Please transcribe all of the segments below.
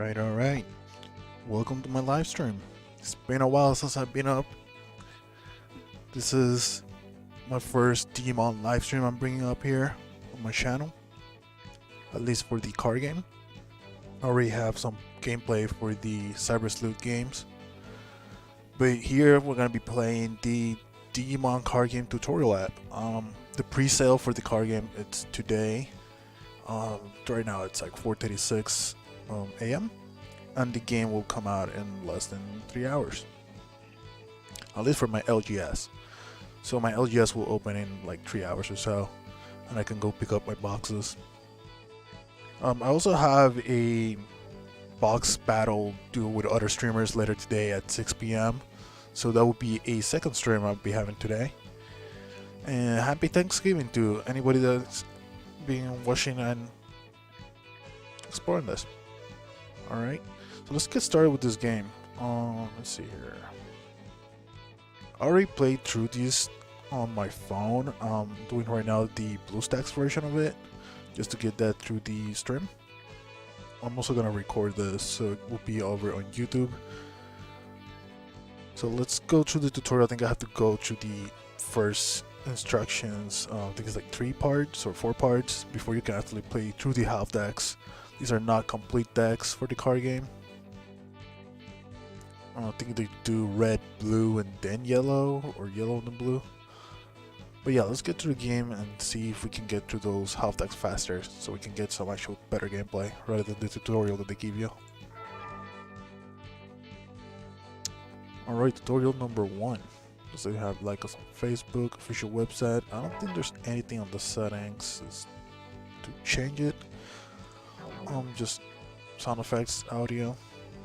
Alright. Welcome to my live stream. It's been a while since I've been up. This is my first Digimon live stream I'm bringing up here on my channel, at least for the card game. I already have some gameplay for the Cyber Sleuth games, but here we're gonna be playing the Digimon card game tutorial app. The pre-sale for the card game it's today. Right now it's like 4:36 a.m. and the game will come out in less than 3 hours. At least for my LGS. So my LGS will open in like 3 hours or so, and I can go pick up my boxes. I also have a box battle duel with other streamers later today at 6 p.m. So that will be a second stream I'll be having today. And happy Thanksgiving to anybody that's been watching and exploring this. Alright, so let's get started with this game. Let's see here. I already played through this on my phone. I'm doing right now the BlueStacks version of it, just to get that through the stream. I'm also gonna record this, so it will be over on YouTube. So let's go through the tutorial. I think I have to go through the first instructions. I think it's like 3 parts or 4 parts before you can actually play through the half decks. These are not complete decks for the card game. I think they do red, blue, and then yellow, or yellow and then blue. But yeah, let's get through the game and see if we can get through those half decks faster, so we can get some actual better gameplay rather than the tutorial that they give you. Alright, tutorial number 1. So you have like us on Facebook, official website. I don't think there's anything on the settings to change it. Just sound effects, audio.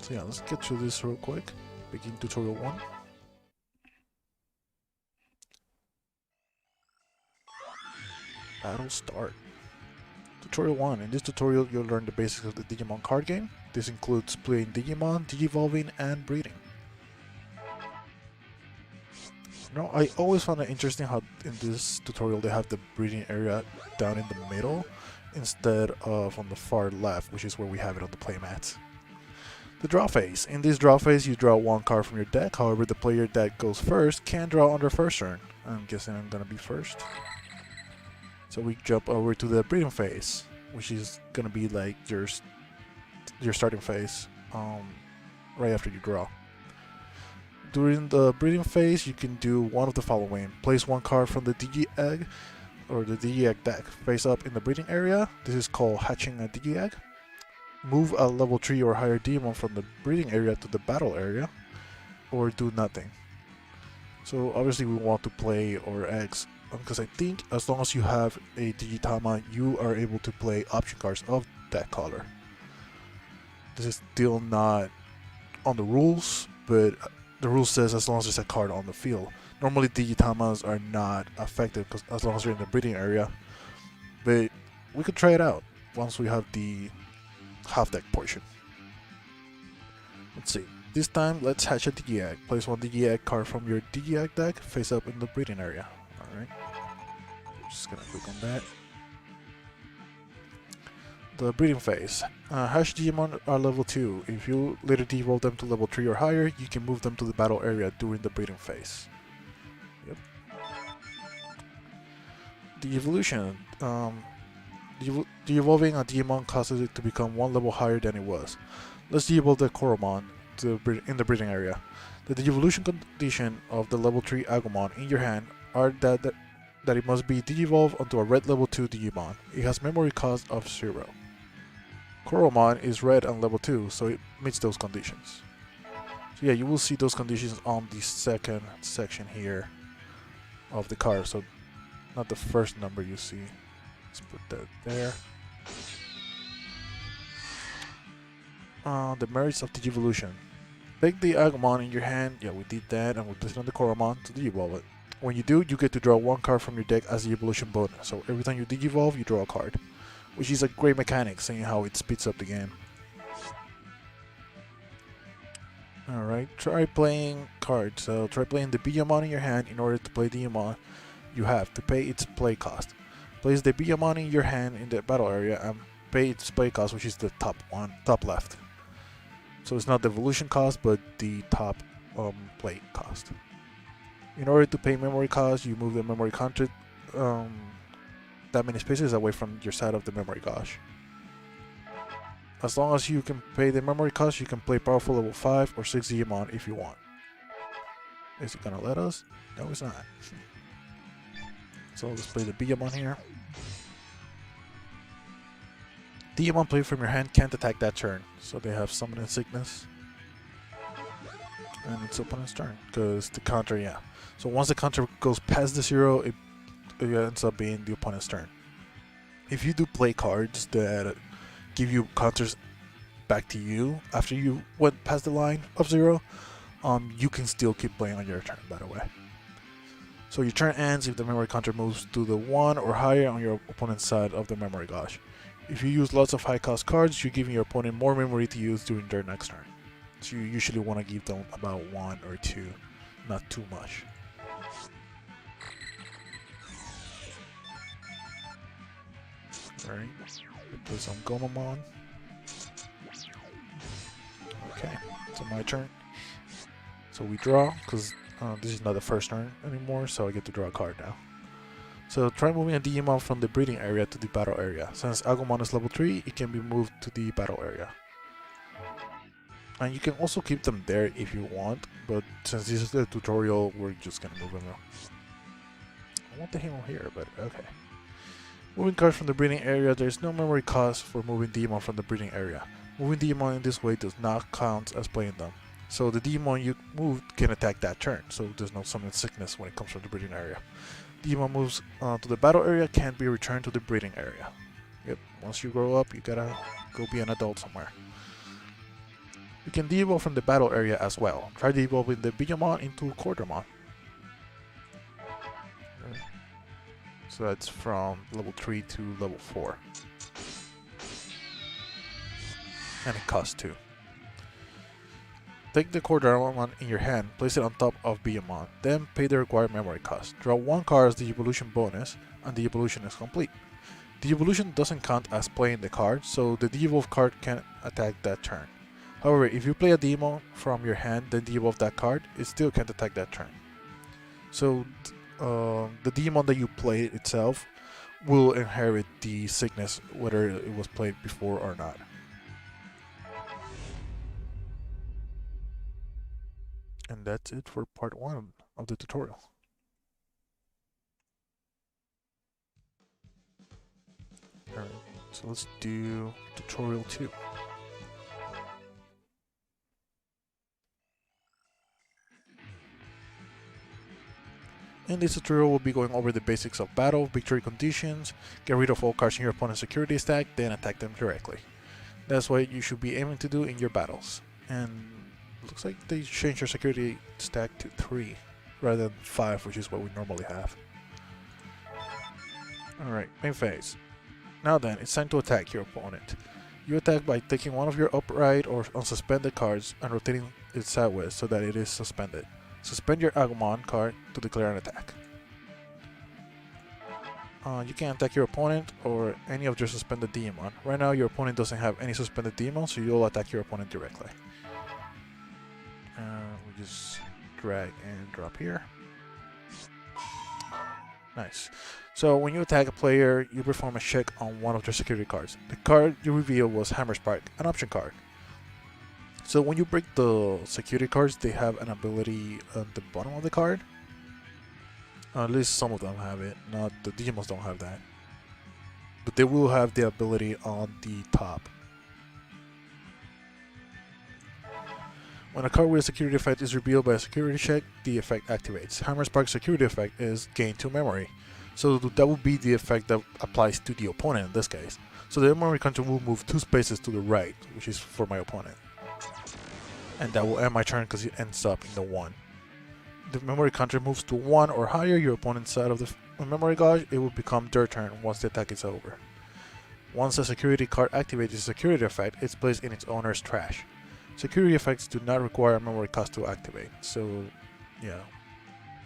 So yeah, let's get through this real quick. Begin tutorial 1. Battle start. Tutorial 1. In this tutorial, you'll learn the basics of the Digimon card game. This includes playing Digimon, Digivolving, and breeding. Now, I always found it interesting how in this tutorial they have the breeding area down in the middle instead of on the far left, which is where we have it on the playmats. The draw phase. In this draw phase, you draw 1 card from your deck. However, the player that goes first can draw on their first turn. I'm guessing I'm gonna be first. So we jump over to the breeding phase, which is gonna be like your starting phase, right after you draw. During the breeding phase, you can do one of the following. Place 1 card from the Digi-Egg or the Digi-Egg deck face up in the breeding area. This is called hatching a Digi-Egg. Move a level 3 or higher demon from the breeding area to the battle area, or do nothing. So obviously we want to play our eggs, because I think as long as you have a Digitama, you are able to play option cards of that color. This is still not on the rules, but the rule says as long as there's a card on the field. Normally Digitamas are not affected because as long as you're in the breeding area, but we could try it out once we have the half deck portion. Let's see. This time, let's hatch a Digi-Egg. Place 1 Digi-Egg card from your Digi-Egg deck face up in the breeding area. Alright. Just gonna click on that. The breeding phase. Hash Digimon are level 2. If you later devolve them to level 3 or higher, you can move them to the battle area during the breeding phase. Yep. The evolution. De-evolving a Digimon causes it to become 1 level higher than it was. Let's de-evolve the Koromon in the breeding area. The de-evolution condition of the level 3 Agumon in your hand are that it must be de-evolved onto a red level 2 Digimon. It has memory cost of 0. Koromon is red and level 2, so it meets those conditions. So yeah, you will see those conditions on the second section here of the card, so not the first number you see. Let's put that there. The merits of Digivolution. Take the Agumon in your hand. Yeah, we did that, and we'll place it on the Koromon to Digivolve it. When you do, you get to draw 1 card from your deck as the evolution bonus. So every time you Digivolve, you draw a card, which is a great mechanic, seeing how it speeds up the game. Alright, try playing cards. So try playing the Digimon in your hand. In order to play Digimon, you have to pay its play cost. Place the Digimon in your hand in the battle area and pay its play cost, which is the top left. So it's not the evolution cost, but the top plate cost. In order to pay memory cost, you move the memory counter that many spaces away from your side of the memory gauge. As long as you can pay the memory cost, you can play powerful level 5 or 6 Digimon if you want. Is it gonna let us? No, it's not. So let's play the Digimon here. Digimon played from your hand can't attack that turn, so they have Summon and Sickness. And it's opponent's turn, because the counter, yeah. So once the counter goes past the 0, it ends up being the opponent's turn. If you do play cards that give you counters back to you after you went past the line of 0, you can still keep playing on your turn, by the way. So your turn ends if the memory counter moves to the 1 or higher on your opponent's side of the memory gauge. If you use lots of high cost cards, you're giving your opponent more memory to use during their next turn. So you usually want to give them about 1 or 2, not too much. Alright, put some Gomamon. Okay, so my turn. So we draw, because this is not the first turn anymore, so I get to draw a card now. So try moving a Digimon from the breeding area to the battle area. Since Agumon is level 3, it can be moved to the battle area. And you can also keep them there if you want, but since this is the tutorial, we're just gonna move them now. I want the hero here, but okay. Moving cards from the breeding area, there is no memory cost for moving Digimon from the breeding area. Moving Digimon in this way does not count as playing them. So the Digimon you moved can attack that turn, so there's no summon sickness when it comes from the breeding area. Digimon moves to the battle area can't be returned to the breeding area. Yep, once you grow up, you gotta go be an adult somewhere. You can de-evolve from the battle area as well. Try de-evolving the Digimon into Quartermon. So that's from level 3 to level 4. And it costs 2. Take the Quartermon in your hand, place it on top of Digimon, then pay the required memory cost. Draw 1 card as the evolution bonus, and the evolution is complete. The evolution doesn't count as playing the card, so the de-evolve card can attack that turn. However, if you play a Digimon from your hand, then de-evolve that card, it still can't attack that turn. So the Digimon that you play itself will inherit the sickness whether it was played before or not. And that's it for part 1 of the tutorial. Alright, so let's do tutorial 2. In this tutorial, we'll be going over the basics of battle, victory conditions, get rid of all cards in your opponent's security stack, then attack them directly. That's what you should be aiming to do in your battles. And looks like they changed your security stack to 3 rather than 5, which is what we normally have. Alright, main phase. Now then, it's time to attack your opponent. You attack by taking one of your upright or unsuspended cards and rotating it sideways so that it is suspended. Suspend your Agumon card to declare an attack. You can attack your opponent or any of your suspended Digimon. Right now your opponent doesn't have any suspended Digimon, so you'll attack your opponent directly. We just drag and drop here. Nice. So when you attack a player, you perform a check on one of their security cards. The card you reveal was Hammer Spark, an option card. So when you break the security cards, they have an ability at the bottom of the card. At least some of them have it, not the Digimons don't have that. But they will have the ability on the top. When a card with a security effect is revealed by a security check, the effect activates. Hammer Spark's security effect is gain 2 memory. So that would be the effect that applies to the opponent in this case. So the memory counter will move 2 spaces to the right, which is for my opponent. And that will end my turn because it ends up in the 1. The memory counter moves to 1 or higher your opponent's side of the memory gauge, it will become their turn once the attack is over. Once a security card activates the security effect, it's placed in its owner's trash. Security effects do not require a memory cost to activate, so yeah,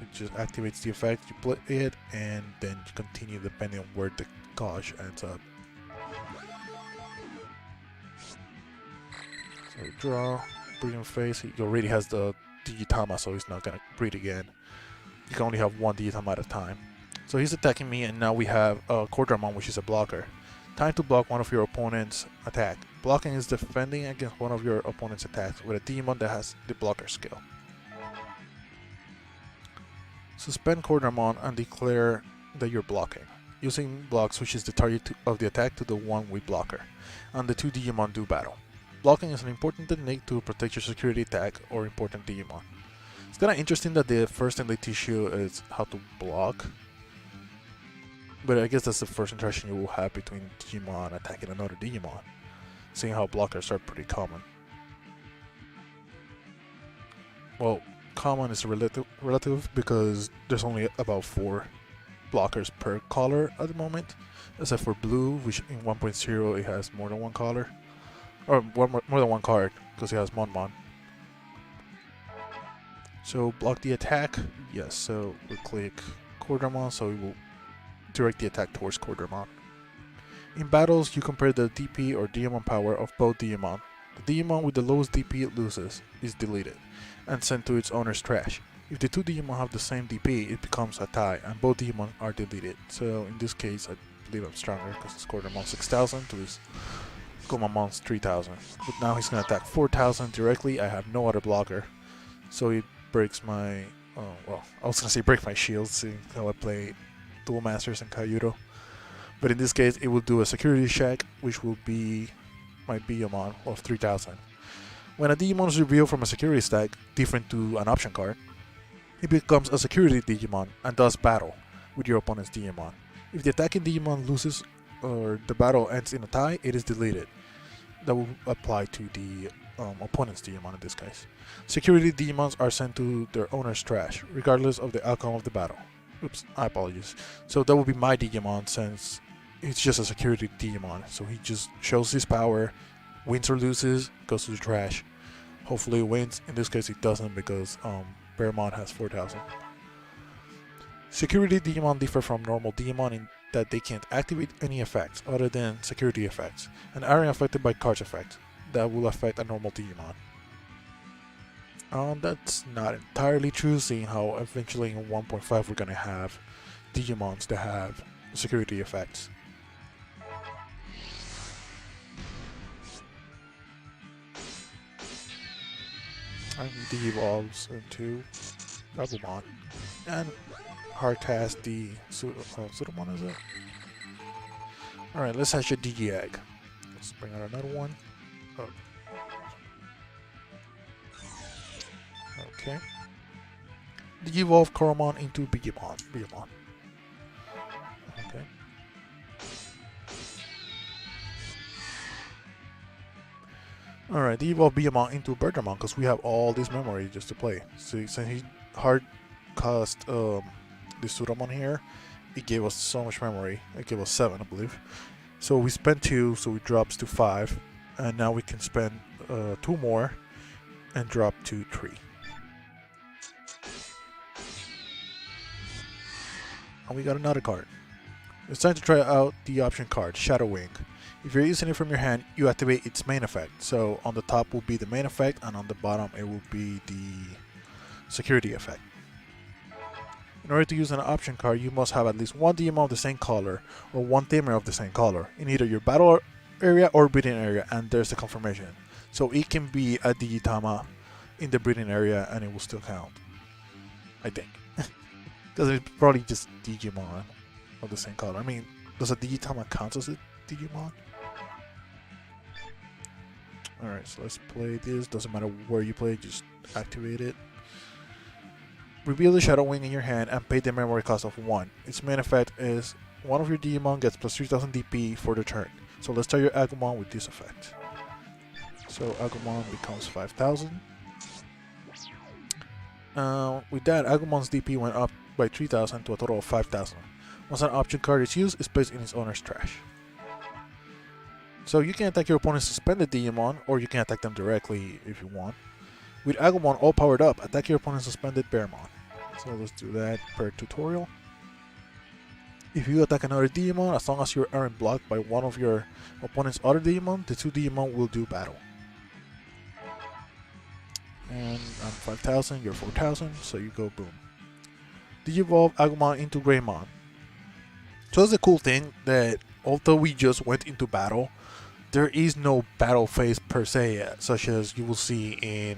it just activates the effect, you play it, and then you continue depending on where the gauge ends up. So So draw, breeding phase. He already has the Digitama, so he's not gonna breed again. You can only have one Digitama at a time. So he's attacking me, and now we have a Cordramon, which is a blocker. Time to block one of your opponent's attack. Blocking is defending against one of your opponent's attacks with a Digimon that has the blocker skill. Suspend Cordramon and declare that you're blocking. Using block switches the target of the attack to the one with blocker, and the two Digimon do battle. Blocking is an important technique to protect your security attack or important Digimon. It's kind of interesting that the first thing they teach you is how to block, but I guess that's the first interaction you will have between Digimon attacking another Digimon, seeing how blockers are pretty common. Well, common is relative because there's only about 4 blockers per color at the moment, except for blue, which in 1.0 it has more than one color, or more than one card because it has Monmon. So block the attack, yes. So we click Cordramon, so we will direct the attack towards Cordramon. In battles, you compare the DP or Digimon power of both Digimon. The Digimon with the lowest DP loses, is deleted, and sent to its owner's trash. If the two Digimon have the same DP, it becomes a tie, and both Digimon are deleted. So in this case, I believe I'm stronger because it's Cordramon 6000 to his Gomamon's 3000. But now he's going to attack 4000 directly. I have no other blocker, so he breaks my... well, I was going to say break my shield, seeing how I play Dual Masters and Kaiudo. But in this case, it will do a security check, which will be my Biyomon of 3000. When a Digimon is revealed from a security stack, different to an option card, it becomes a security Digimon and does battle with your opponent's Digimon. If the attacking Digimon loses or the battle ends in a tie, it is deleted. That will apply to the opponent's Digimon in this case. Security Digimons are sent to their owner's trash, regardless of the outcome of the battle. Oops, I apologize. So that will be my Digimon since it's just a security Digimon. So he just shows his power, wins or loses, goes to the trash. Hopefully it wins. In this case it doesn't because Bearmon has 4000. Security Digimon differ from normal Digimon in that they can't activate any effects other than security effects and aren't affected by cards effects that will affect a normal Digimon. That's not entirely true, seeing how eventually in 1.5 we're gonna have Digimons that have security effects. And he evolves into Agumon and hardcast the Sudomon, is it? Alright, let's hatch a Digi-Egg. Let's bring out another one. Oh. Okay. Digi-Evolve Koromon into Bigimon. Okay. Alright, Digi-Evolve Bigimon into Bergamon because we have all this memory just to play. So since he hard cast the Sudomon here, it gave us so much memory. It gave us 7, I believe. So we spent 2, so it drops to 5. And now we can spend 2 more and drop to 3. And we got another card. It's time to try out the option card, Shadow Wing. If you're using it from your hand, you activate its main effect. So on the top will be the main effect, and on the bottom it will be the security effect. In order to use an option card, you must have at least one Digimon of the same color or one Tamer of the same color in either your battle area or breeding area, and there's the confirmation. So it can be a Digitama in the breeding area and it will still count, I think. Because it's probably just Digimon of the same color. I mean, does a Digitama count as a Digimon? Alright, so let's play this. Doesn't matter where you play, just activate it. Reveal the Shadow Wing in your hand and pay the memory cost of 1. Its main effect is one of your Digimon gets plus 3000 DP for the turn. So let's start your Agumon with this effect. So Agumon becomes 5000. With that, Agumon's DP went up by 3000 to a total of 5000. Once an option card is used, it's placed in its owner's trash. So you can attack your opponent's suspended Digimon, or you can attack them directly if you want. With Agumon all powered up, attack your opponent's suspended Bearmon. So let's do that per tutorial. If you attack another Digimon, as long as you aren't blocked by one of your opponent's other Digimon, the two Digimon will do battle. I'm 5,000, you're 4,000, so you go boom. Digivolve Agumon into Greymon. So that's the cool thing that although we just went into battle, there is no battle phase per se yet, such as you will see in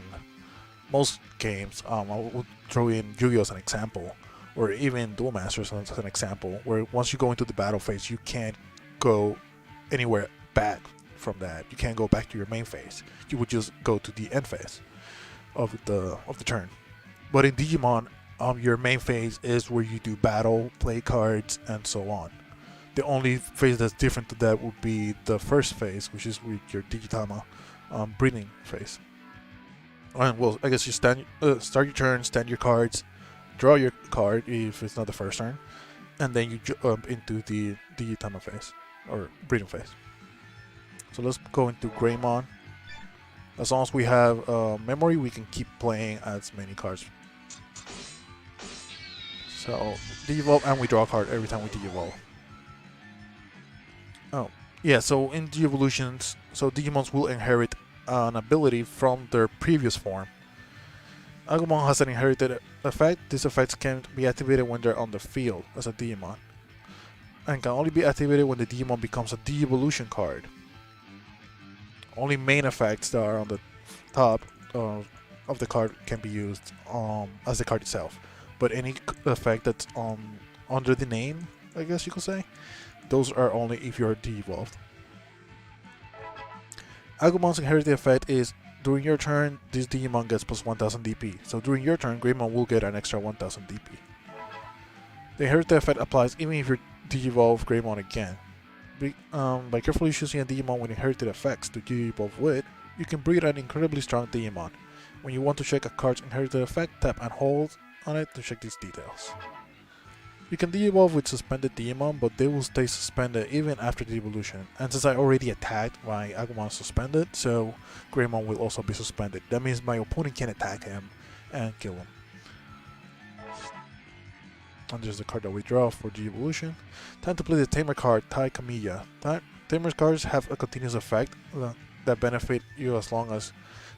most games. I will throw in Yu-Gi-Oh as an example, or even Duel Masters as an example, where once you go into the battle phase, you can't go anywhere back from that. You can't go back to your main phase. You would just go to the end phase of the turn. But in Digimon, your main phase is where you do battle, play cards, and so on. The only phase that's different to that would be the first phase, which is with your Digitama breeding phase. And well, I guess you start your turn, stand your cards, draw your card if it's not the first turn, and then you jump into the Digitama phase or breeding phase. So let's go into Greymon. As long as we have memory, we can keep playing as many cards. So Digivolve, and we draw a card every time we Digivolve. Oh, yeah, so in Digivolutions, so Digimons will inherit an ability from their previous form. Agumon has an inherited effect. These effects can be activated when they're on the field as a Digimon, and can only be activated when the Digimon becomes a Digivolution card. Only main effects that are on the top of the card can be used as the card itself. But any effect that's under the name, I guess you could say, those are only if you're de-evolved. Agumon's inherited effect is during your turn, this Digimon gets plus 1000 DP. So during your turn, Greymon will get an extra 1000 DP. The inherited effect applies even if you de-evolve Greymon again. By carefully choosing a Digimon with inherited effects to de-evolve with, you can breed an incredibly strong Digimon. When you want to check a card's inherited effect, tap and hold on it to check these details. You can de-evolve with suspended Digimon, but they will stay suspended even after the evolution. And since I already attacked my Agumon suspended, so Greymon will also be suspended. That means my opponent can attack him and kill him. And there's the card that we draw for the evolution. Time to play the Tamer card, Tai Kamiya. Tamer's cards have a continuous effect that benefit you as long as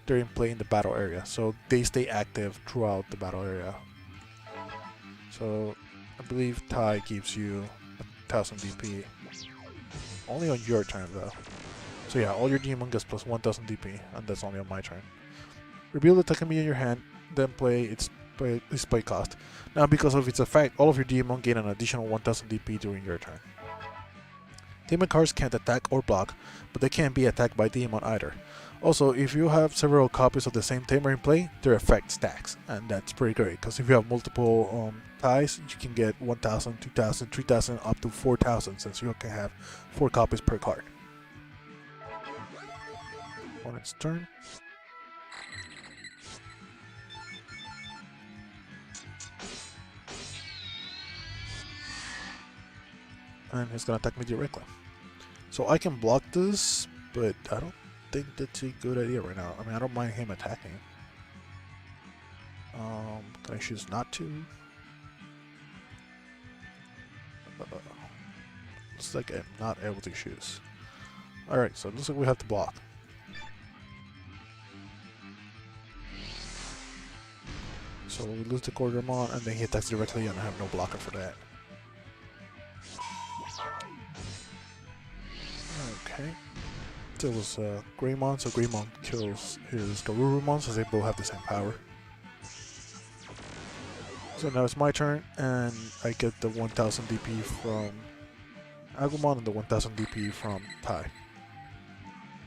they're in play in the battle area. So they stay active throughout the battle area. So I believe Tai gives you 1000 DP. Only on your turn though. So yeah, all your Digimon gets plus 1000 DP, and that's only on my turn. Reveal the Takamiya in your hand, then play its play cost. Now because of its effect, all of your Digimon gain an additional 1000 DP during your turn. Tamer cards can't attack or block, but they can't be attacked by Digimon either. Also, if you have several copies of the same Tamer in play, their effect stacks, and that's pretty great, because if you have multiple ties, you can get 1000, 2000, 3000, up to 4000, since you can have 4 copies per card. On its turn. And he's gonna attack me directly. So I can block this, but I don't think that's a good idea right now. I mean, I don't mind him attacking. Can I choose not to? Looks like I'm not able to choose. Alright, so it looks like we have to block. So we lose the Quartermon, and then he attacks directly, and I have no blocker for that. Okay. So it was Greymon, so Greymon kills his Garurumon, since they both have the same power. So now it's my turn, and I get the 1000 DP from Agumon and the 1000 DP from Tai.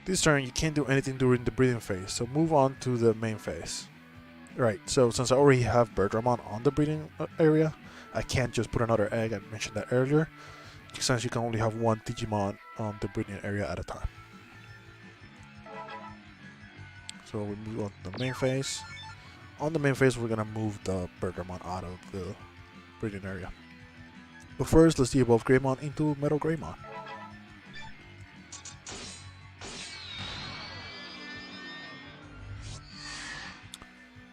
This turn, you can't do anything during the breeding phase, so move on to the main phase. Right, so since I already have Birdramon on the breeding area, I can't just put another egg, I mentioned that earlier, since you can only have one Digimon on the breeding area at a time. So we move on to the main phase. On the main phase, we're gonna move the Birdramon out of the breeding area. But first, let's de-evolve Greymon into Metal Greymon.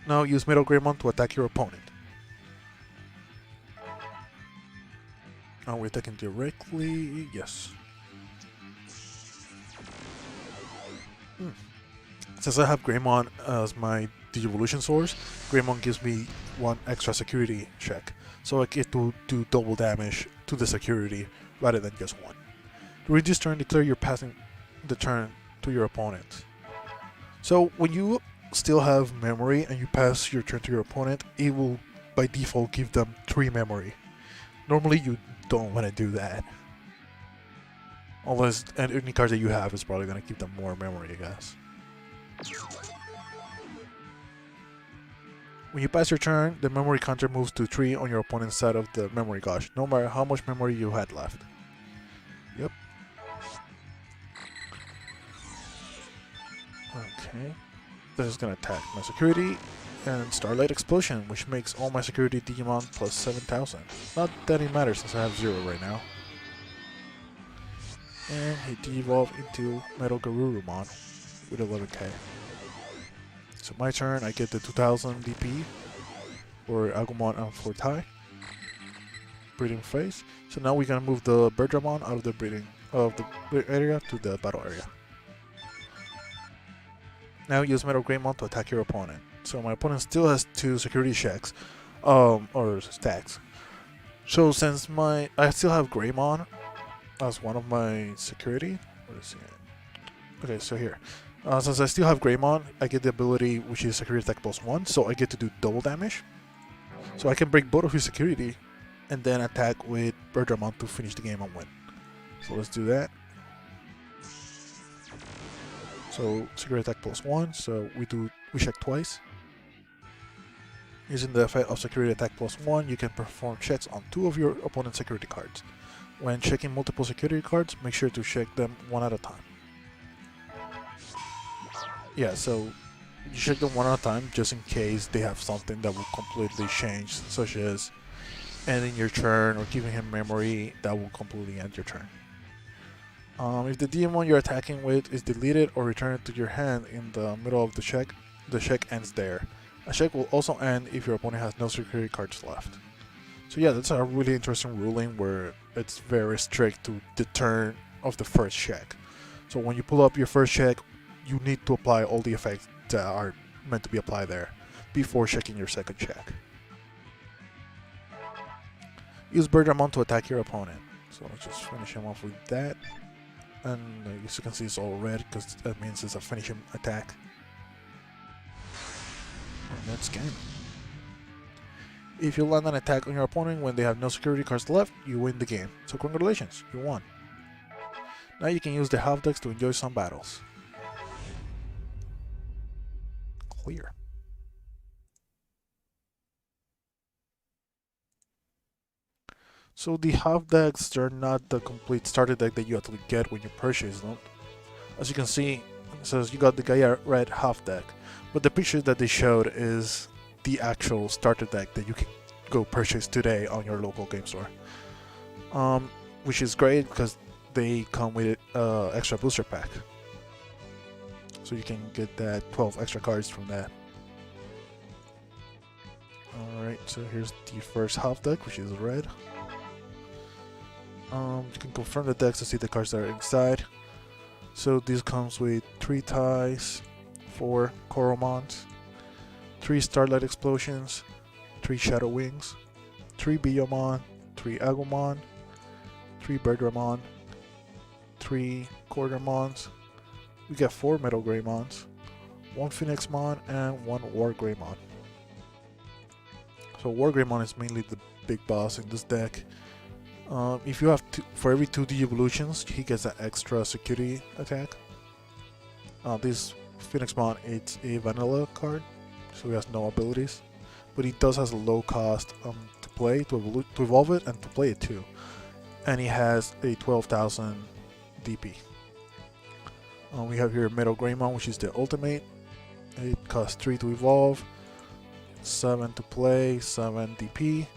Now use Metal Greymon to attack your opponent. Are we attacking directly? Yes. Since I have Greymon as my Digivolution source, Greymon gives me 1 extra security check. So I get to do double damage to the security rather than just 1. During this turn, declare you're passing the turn to your opponent. So when you still have memory and you pass your turn to your opponent, it will by default give them 3 memory. Normally you don't want to do that. Unless any card that you have is probably going to give them more memory, I guess. When you pass your turn, the memory counter moves to 3 on your opponent's side of the memory gauge, no matter how much memory you had left. Yep. Okay. This is gonna attack my security and Starlight Explosion, which makes all my security Digimon plus 7,000. Not that it matters since I have 0 right now. And he de-evolved into Metal Garurumon with 11k. So my turn, I get the 2000 DP for Agumon and for Tai. Breeding phase. So now we're gonna move the Birdramon out of the breeding area to the battle area. Now use Metal Greymon to attack your opponent. So my opponent still has 2 security checks, or stacks. So since I still have Greymon as one of my security. What is it? Okay, so here. Since I still have Greymon, I get the ability which is security attack plus 1, so I get to do double damage. So I can break both of his security and then attack with Birdramon to finish the game and win. So let's do that. So security attack plus 1, so we check twice. Using the effect of security attack plus 1, you can perform checks on 2 of your opponent's security cards. When checking multiple security cards, make sure to check them one at a time. Yeah, so you check them one at a time just in case they have something that will completely change, such as ending your turn or giving him memory that will completely end your turn. If the Digimon you're attacking with is deleted or returned to your hand in the middle of the check ends there. A check will also end if your opponent has no security cards left. So yeah, that's a really interesting ruling where it's very strict to the turn of the first check. So when you pull up your first check, you need to apply all the effects that are meant to be applied there before checking your second check. Use Birdramon to attack your opponent. So let's just finish him off with that. And as you can see, it's all red because that means it's a finishing attack. And that's game. If you land an attack on your opponent when they have no security cards left, you win the game. So congratulations, you won. Now you can use the half decks to enjoy some battles. Clear. So the half decks, they're not the complete starter deck that you actually get when you purchase them. As you can see, it says you got the Gaia Red half deck, but the picture that they showed is the actual starter deck that you can go purchase today on your local game store. Which is great because they come with extra booster pack. So you can get that 12 extra cards from that. Alright, so here's the first half deck, which is red. You can confirm the decks to see the cards that are inside. So this comes with 3 ties, 4 Koromons, 3 Starlight Explosions, 3 Shadow Wings, 3 Biyomon, 3 Agumon, 3 Birdramon, 3 Quartermons. We got 4 Metal Greymons, 1 Phoenixmon, and 1 War Greymon. So War Greymon is mainly the big boss in this deck. If you have for every 2 Digivolutions, he gets an extra security attack. This Phoenixmon, it's a vanilla card, so he has no abilities, but he does has a low cost to play, to evolve it, and to play it too. And he has a 12,000 DP. We have here Metal Greymon, which is the ultimate. It costs 3 to evolve, 7 to play, 7 DP.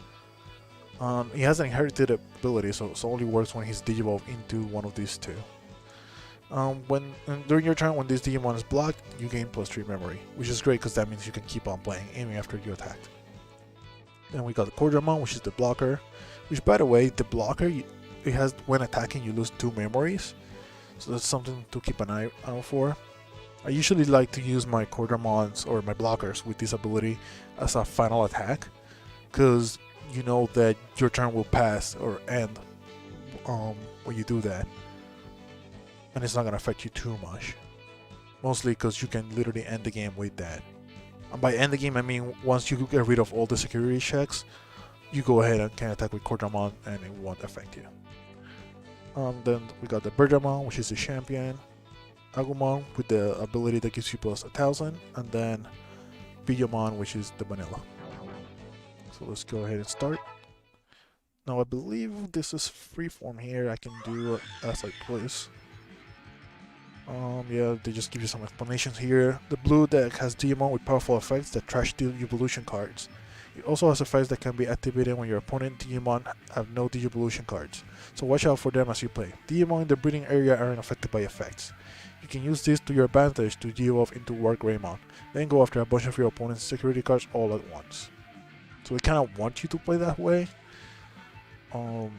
He has an inherited ability, so it only works when he's digivolved into one of these 2. During your turn, when this Digimon is blocked, you gain +3 memory, which is great because that means you can keep on playing, aiming after you attack. Then we got the Quadramon, which is the blocker. Which, by the way, the blocker, it has when attacking, you lose 2 memories, so that's something to keep an eye out for. I usually like to use my Cordamons or my blockers with this ability as a final attack, because you know that your turn will pass or end when you do that, and it's not gonna affect you too much. Mostly because you can literally end the game with that. And by end the game, I mean once you get rid of all the security checks, you go ahead and can attack with Cordamon and it won't affect you. Then we got the Birdamon, which is the champion. Agumon with the ability that gives you plus 1000, and then Digimon, which is the vanilla. So let's go ahead and start. Now I believe this is freeform here. I can do it as I please. Yeah, they just give you some explanations here. The blue deck has Digimon with powerful effects that trash deal evolution cards. It also has effects that can be activated when your opponent Digimon have no Digivolution cards, so watch out for them as you play. Digimon in the breeding area aren't affected by effects. You can use this to your advantage to evolve into War Greymon, then go after a bunch of your opponent's security cards all at once. So they kind of want you to play that way. I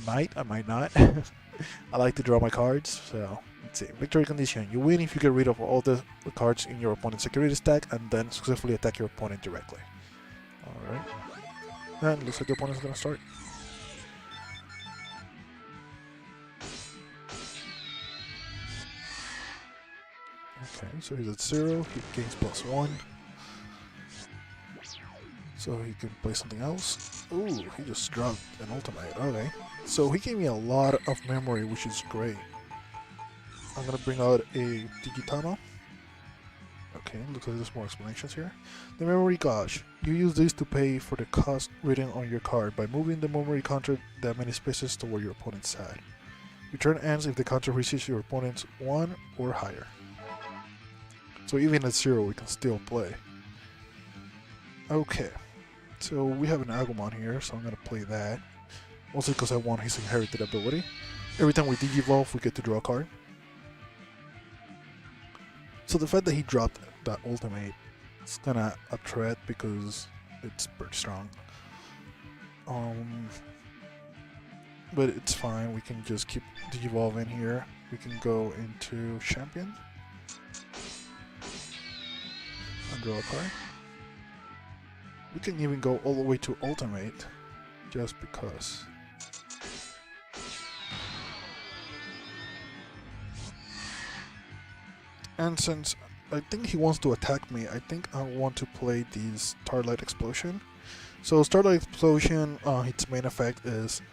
might not. I like to draw my cards, so let's see. Victory condition. You win if you get rid of all the cards in your opponent's security stack and then successfully attack your opponent directly. Alright. And looks like the opponent's gonna start. Okay, so he's at 0, he gains +1. So he can play something else. Ooh, he just dropped an ultimate. Okay. So he gave me a lot of memory, which is great. I'm gonna bring out a Digitama. Okay, looks like there's more explanations here. The memory gauge. You use this to pay for the cost written on your card by moving the memory counter that many spaces toward your opponent's side. Your turn ends if the counter reaches your opponent's 1 or higher. So even at 0, we can still play. Okay. So we have an Agumon here, so I'm gonna play that. Mostly because I want his inherited ability. Every time we Digivolve, we get to draw a card. So the fact that he dropped that ultimate is kinda a threat because it's pretty strong. But it's fine, we can just keep Digivolving here. We can go into Champion. And draw a card. We can even go all the way to Ultimate, just because. And since I think he wants to attack me, I think I want to play the Starlight Explosion. So Starlight Explosion, its main effect is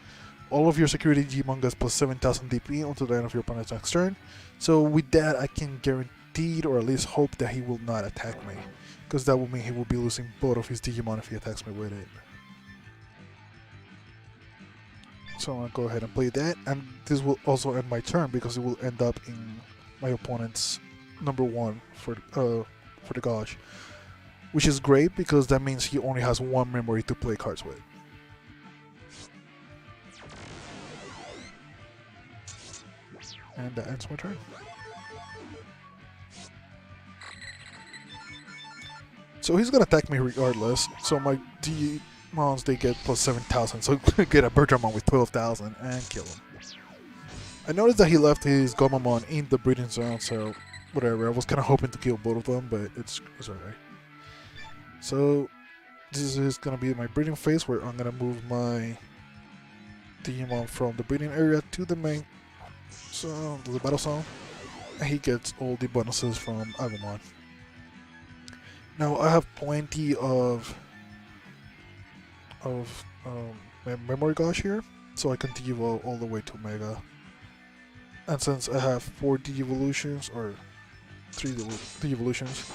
all of your security Digimon gets plus 7000 DP until the end of your opponent's next turn. So with that, I can guarantee or at least hope that he will not attack me, because that would mean he will be losing both of his Digimon if he attacks me with it. So I'm gonna go ahead and play that, and this will also end my turn because it will end up in my opponent's number 1 for the gauge, which is great because that means he only has 1 memory to play cards with. And that ends my turn. So he's gonna attack me regardless. So my Digimons, they get plus 7,000. So get a Birdramon with 12,000 and kill him. I noticed that he left his Gomamon in the breeding zone, so whatever. I was kind of hoping to kill both of them, but it's alright. So this is gonna be my breeding phase, where I'm gonna move my Digimon from the breeding area to the main zone, to the battle zone, and he gets all the bonuses from Agumon. Now I have plenty of memory gauge here, so I can Digivolve all the way to Mega. And since I have 4 Digivolutions, or 3 Digivolutions,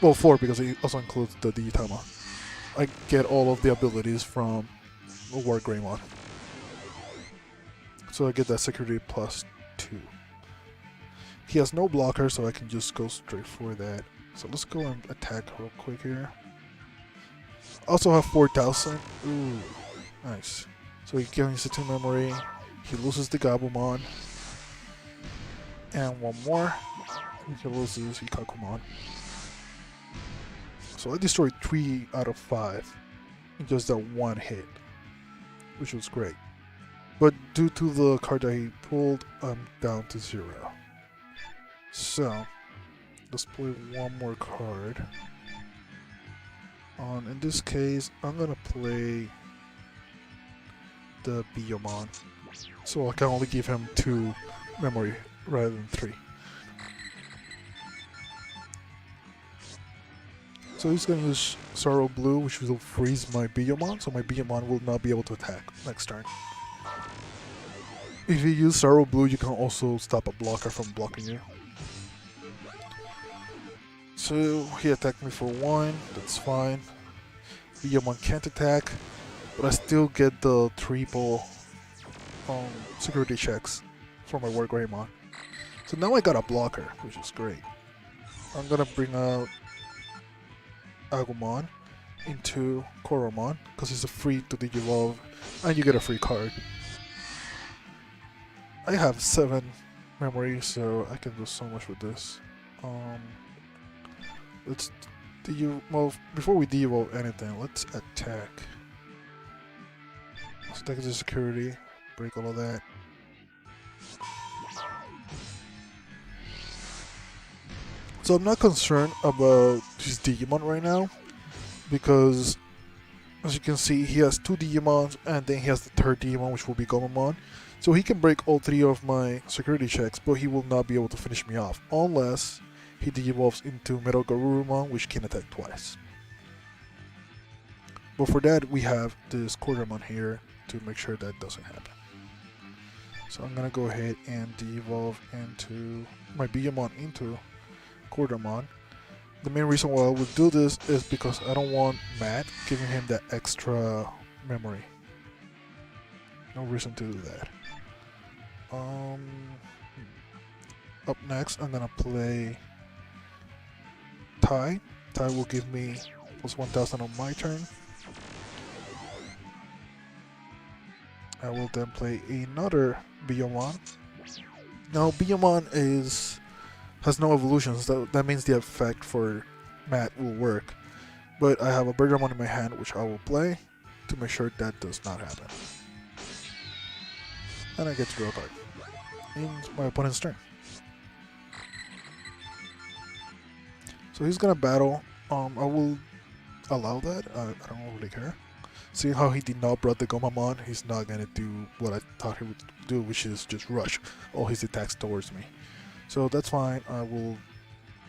well 4 because it also includes the Digitama, I get all of the abilities from War Greymon. So I get that security plus 2. He has no blocker, so I can just go straight for that. So let's go and attack real quick here. Also have 4,000. Ooh, nice. So he gains the 2 memory. He loses the Gabumon. And one more. He loses Ikakumon. So I destroyed 3 out of 5 in just that one hit, which was great. But due to the card that he pulled, I'm down to 0. So let's play one more card. In this case, I'm gonna play the Digimon, so I can only give him 2 memory rather than 3. So he's gonna use Sorrow Blue, which will freeze my Digimon, so my Digimon will not be able to attack next turn. If you use Sorrow Blue, you can also stop a blocker from blocking you. So he attacked me for 1, that's fine. Digimon can't attack, but I still get the triple security checks for my War Greymon. So now I got a blocker, which is great. I'm gonna bring out Agumon into Koromon, because it's a free to Digivolve, and you get a free card. I have 7 memory, so I can do so much with this. Let's well, before we de-evolve anything, let's attack. Let's attack the security, break all of that. So I'm not concerned about his Digimon right now, because as you can see, he has 2 Digimons, and then he has the 3rd Digimon, which will be Gomamon. So he can break all 3 of my security checks, but he will not be able to finish me off, unless he de-evolves into Metal Garurumon, which can attack twice. But for that, we have this Quartermon here to make sure that doesn't happen. So I'm gonna go ahead and de-evolve into my Biyamon into Quartermon. The main reason why I would do this is because I don't want Matt giving him that extra memory. No reason to do that. Up next, I'm gonna play Tai. Tai will give me plus 1000 on my turn. I will then play another Biyomon. Now Biyomon has no evolutions, that means the effect for Matt will work. But I have a Bergamon in my hand which I will play to make sure that does not happen. And I get to draw a card. In my opponent's turn. So he's gonna battle. I will allow that. I don't really care. Seeing how he did not brought the Gomamon, he's not gonna do what I thought he would do, which is just rush all his attacks towards me. So that's fine. I will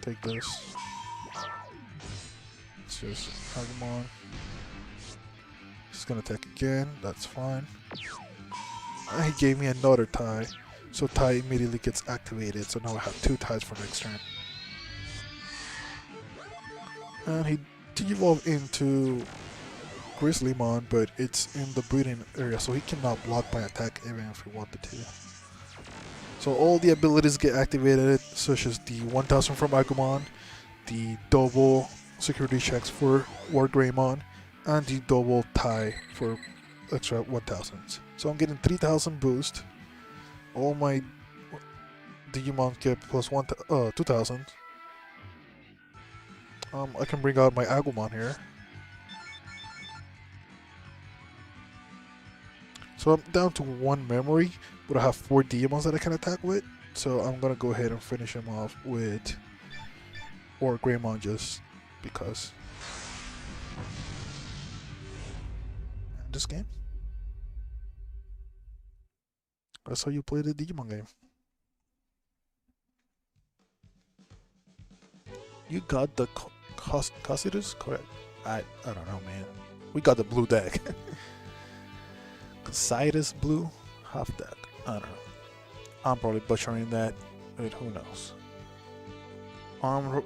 take this. It's just Agumon. He's gonna attack again. That's fine. And he gave me another tie, so tie immediately gets activated. So now I have 2 ties for next turn. And he de-evolved into Grizzlymon, but it's in the breeding area, so he cannot block my attack even if he wanted to. So all the abilities get activated, such as the 1000 from Agumon, the double security checks for War Greymon, and the double tie for extra 1000s. So I'm getting 3000 boost. All my Digimon get plus 2000. I can bring out my Agumon here. So I'm down to 1 memory, but I have 4 Digimons that I can attack with. So I'm gonna go ahead and finish him off with War Greymon just because. And this game. That's how you play the Digimon game. You got the Cositus? Correct. I don't know, man. We got the blue deck. Cositus blue? Half deck. I don't know. I'm probably butchering that, but who knows.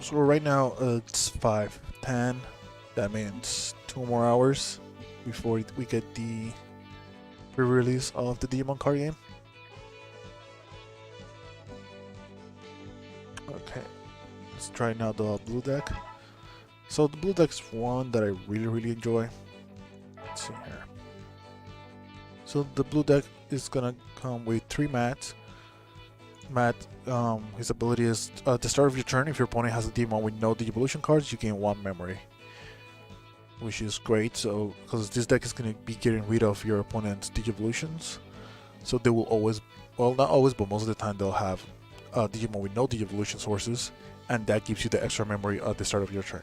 So right now it's 5:10. That means 2 more hours before we get the pre-release of the Digimon card game. Okay, let's try now the blue deck. So the blue deck is one that I really enjoy. Let's see here. So the blue deck is gonna come with 3 mats. Matt, his ability is at the start of your turn, if your opponent has a Digimon with no Digivolution cards, you gain 1 memory, which is great. So because this deck is gonna be getting rid of your opponent's Digivolutions, so they will always, well, not always, but most of the time they'll have Digimon with no Digivolution sources, and that gives you the extra memory at the start of your turn.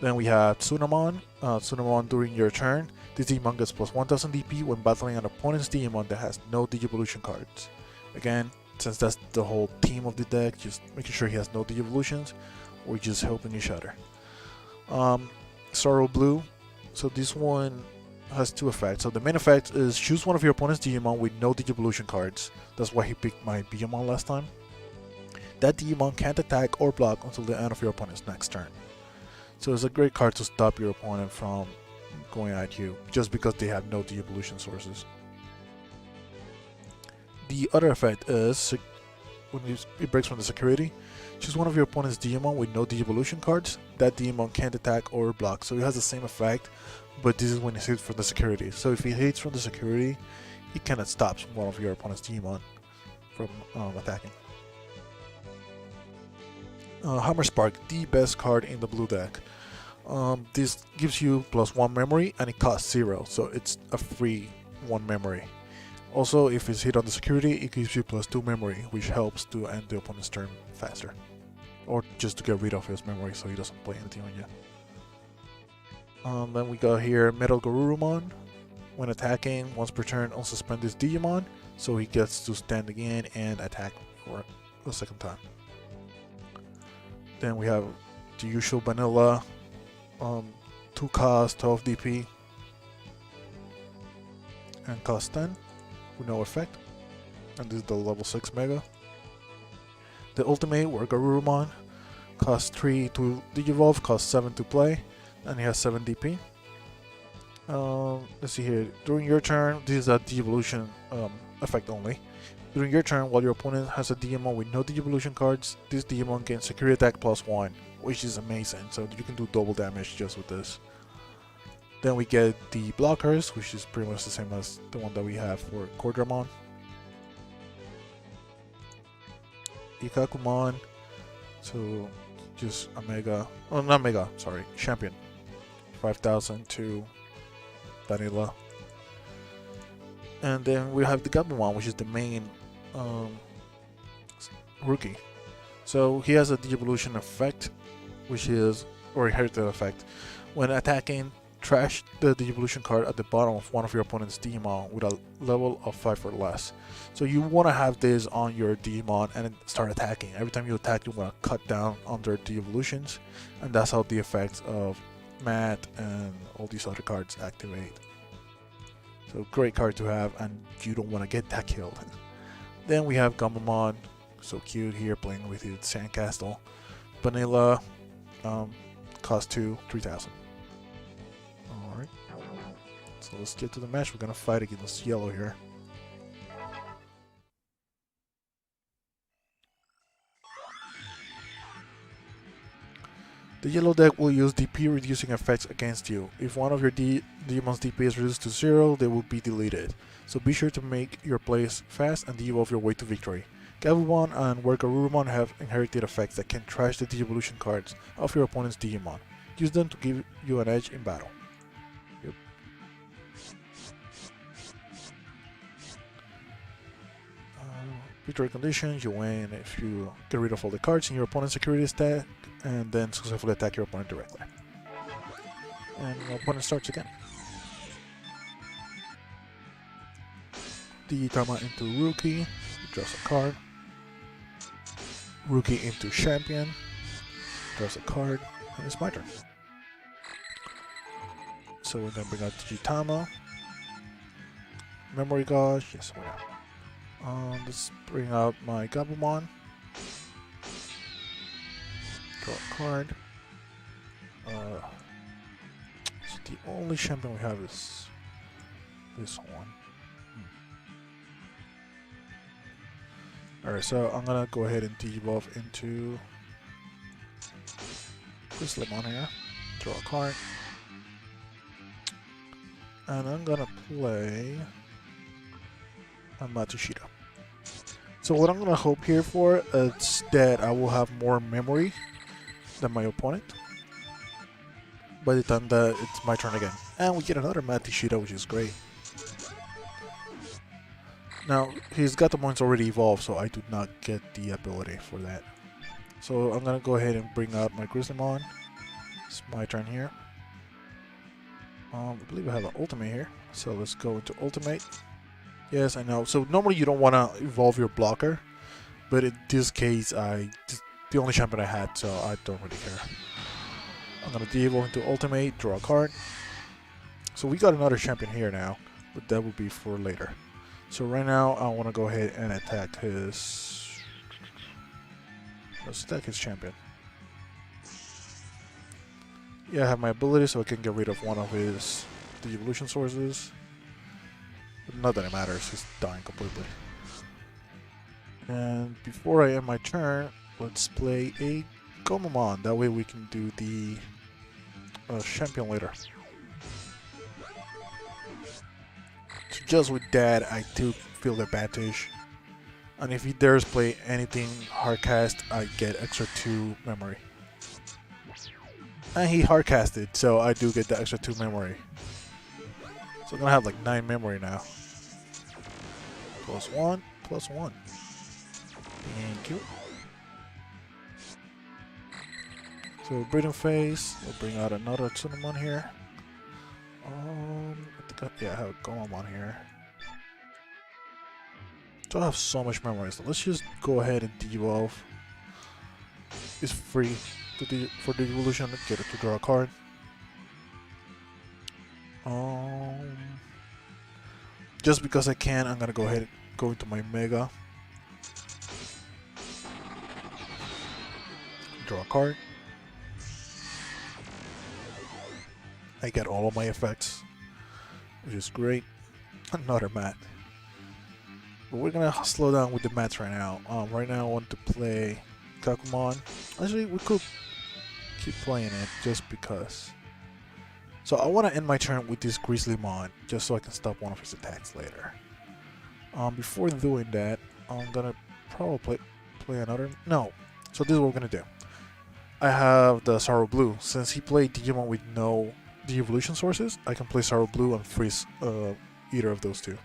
Then we have Tsunamon. Tsunamon during your turn, this Digimon gets plus 1000 DP when battling an opponent's Digimon that has no Digivolution cards. Again, since that's the whole theme of the deck, just making sure he has no Digivolutions, or just helping each other. Sorrow Blue. So this one has two effects. So the main effect is choose one of your opponent's Digimon with no Digivolution cards. That's why he picked my Digimon last time. That Digimon can't attack or block until the end of your opponent's next turn. So it's a great card to stop your opponent from going at you just because they have no Digivolution sources. The other effect is when it breaks from the security, choose one of your opponent's Digimon with no Digivolution cards. That Digimon can't attack or block, so it has the same effect, but this is when it hits from the security. So if it hits from the security, it kind of stops one of your opponent's Digimon from attacking. Hammer Spark, the best card in the blue deck. This gives you plus 1 memory and it costs 0, so it's a free 1 memory. Also, if it's hit on the security, it gives you plus 2 memory, which helps to end the opponent's turn faster. Or just to get rid of his memory so he doesn't play anything on you. Then we got here Metal Garurumon. When attacking, once per turn, unsuspend this Digimon, so he gets to stand again and attack for a second time. Then we have the usual vanilla 2 cost, 12 DP, and cost 10 with no effect. And this is the level 6 Mega. The ultimate, where Garurumon costs 3 to Digivolve, costs 7 to play, and he has 7 DP. Let's see here. During your turn, this is a Digivolution effect only. During your turn, while your opponent has a Digimon with no Digivolution cards, this Digimon gains Security Attack plus 1, which is amazing, so you can do double damage just with this. Then we get the blockers, which is pretty much the same as the one that we have for Cordramon. Ikakumon, so just a Mega, oh not Mega, sorry, Champion. 5000 to Vanilla. And then we have the Gabumon, which is the main rookie. So he has a Digivolution effect, which is, or inherited effect. When attacking, trash the Digivolution card at the bottom of one of your opponent's Digimon with a level of 5 or less. So you want to have this on your Digimon and start attacking. Every time you attack, you want to cut down on their Digivolutions, and that's how the effects of Mat and all these other cards activate. So great card to have, and you don't want to get that killed. Then we have Gambamon, so cute here, playing with his Sandcastle. Vanilla, cost 2, 3000. Alright, so let's get to the match. We're gonna fight against yellow here. The yellow deck will use DP reducing effects against you. If one of your Digimon's DP is reduced to 0, they will be deleted. So be sure to make your plays fast and evolve your way to victory. Gabumon and Garurumon have inherited effects that can trash the Digivolution cards of your opponent's Digimon. Use them to give you an edge in battle. Yep. Victory conditions, you win if you get rid of all the cards in your opponent's security stack and then successfully attack your opponent directly. And your opponent starts again. The Dharma into Rookie, draws a card. Rookie into Champion, draws a card, and it's my turn. So we're gonna bring out Digitama. Memory Gauge, yes, whatever. Let's bring out my Gabumon. Draw a card. So the only champion we have is this one. Alright, so I'm gonna go ahead and devolve into this Lemon here. Draw a card. And I'm gonna play a Matsushita. So what I'm gonna hope here for is that I will have more memory than my opponent by the time that it's my turn again. And we get another Matsushita, which is great. Now, he's got the points already evolved, so I do not get the ability for that. So I'm gonna go ahead and bring out my Grizzlymon. It's my turn here. I believe I have an ultimate here, so let's go into ultimate. Yes, I know. So normally you don't want to evolve your blocker, but in this case, the only champion I had, so I don't really care. I'm gonna de-evolve into ultimate, draw a card. So we got another champion here now, but that will be for later. So right now I want to go ahead and attack his. Let's attack his champion. Yeah, I have my ability, so I can get rid of one of his evolution sources. But not that it matters, he's dying completely. And before I end my turn, let's play a Gomamon. That way we can do the champion later. So just with that, I do feel the advantage. And if he dares play anything hardcast, I get extra 2 memory. And he hardcasted, so I do get the extra 2 memory. So I'm gonna have like 9 memory now. Plus 1, plus 1. Thank you. So breeding phase, we'll bring out another Tsunamon here. I have a Gomamon here. So I have so much memory, so let's just go ahead and de-evolve. It's free for the evolution. Get it to draw a card. Just because I can, I'm gonna go ahead and go into my Mega. Draw a card. I get all of my effects, which is great. Another mat. But we're gonna slow down with the mats right now. Right now I want to play Kakumon. Actually, we could keep playing it just because. So I want to end my turn with this Grizzlymon just so I can stop one of his attacks later. Before doing that, I'm gonna probably play another. No. So this is what we're gonna do. I have the Sorrow Blue. Since he played Digimon with no de-evolution sources, I can play Sorrow Blue and freeze either of those two.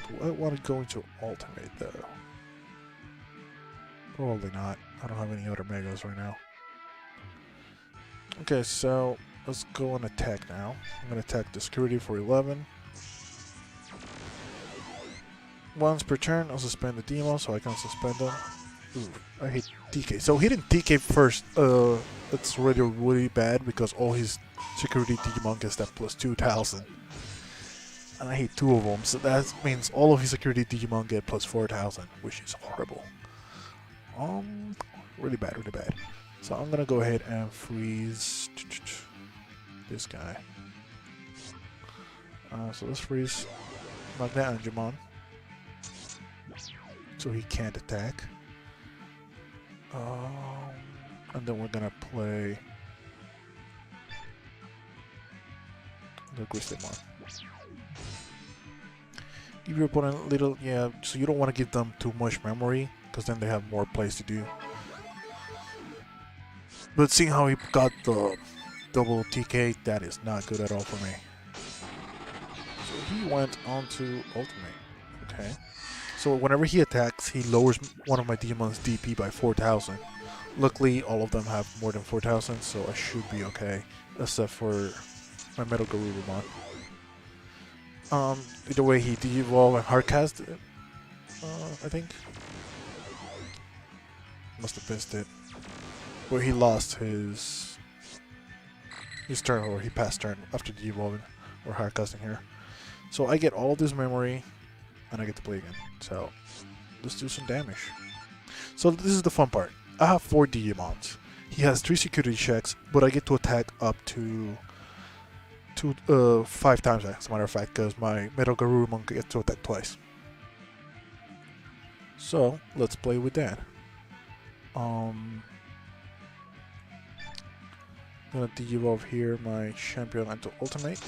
Do I want to go into ultimate though? Probably not. I don't have any other megas right now. Okay, so let's go and attack now. I'm gonna attack the security for 11. Once per turn, I'll suspend the demo so I can suspend them. Ooh, I hate DK. So he didn't DK first. That's already really bad because all his security Digimon gets that plus 2,000. And I hate 2 of them, so that means all of his security Digimon get plus 4,000, which is horrible. Really bad, really bad. So I'm gonna go ahead and freeze this guy. So let's freeze Magnet Angemon, so he can't attack. And then we're gonna play the Grizzlymon. Give your opponent a little, yeah, so you don't want to give them too much memory, because then they have more plays to do. But seeing how he got the double TK, that is not good at all for me. So he went on to ultimate. Okay. So whenever he attacks, he lowers one of my Digimon's DP by 4,000. Luckily, all of them have more than 4,000, so I should be okay, except for my Metal Garurumon. Either way, he de-evolved and hardcast it, I think. Must have missed it. Where he lost his turn, or he passed turn after de-evolving or hardcasting here. So I get all this memory, and I get to play again. So let's do some damage. So this is the fun part. I have 4 Digimons. He has 3 security checks, but I get to attack up to 5 times, as a matter of fact, because my Metal Garurumon gets to attack twice. So let's play with that. I'm gonna de-evolve here my champion into ultimate.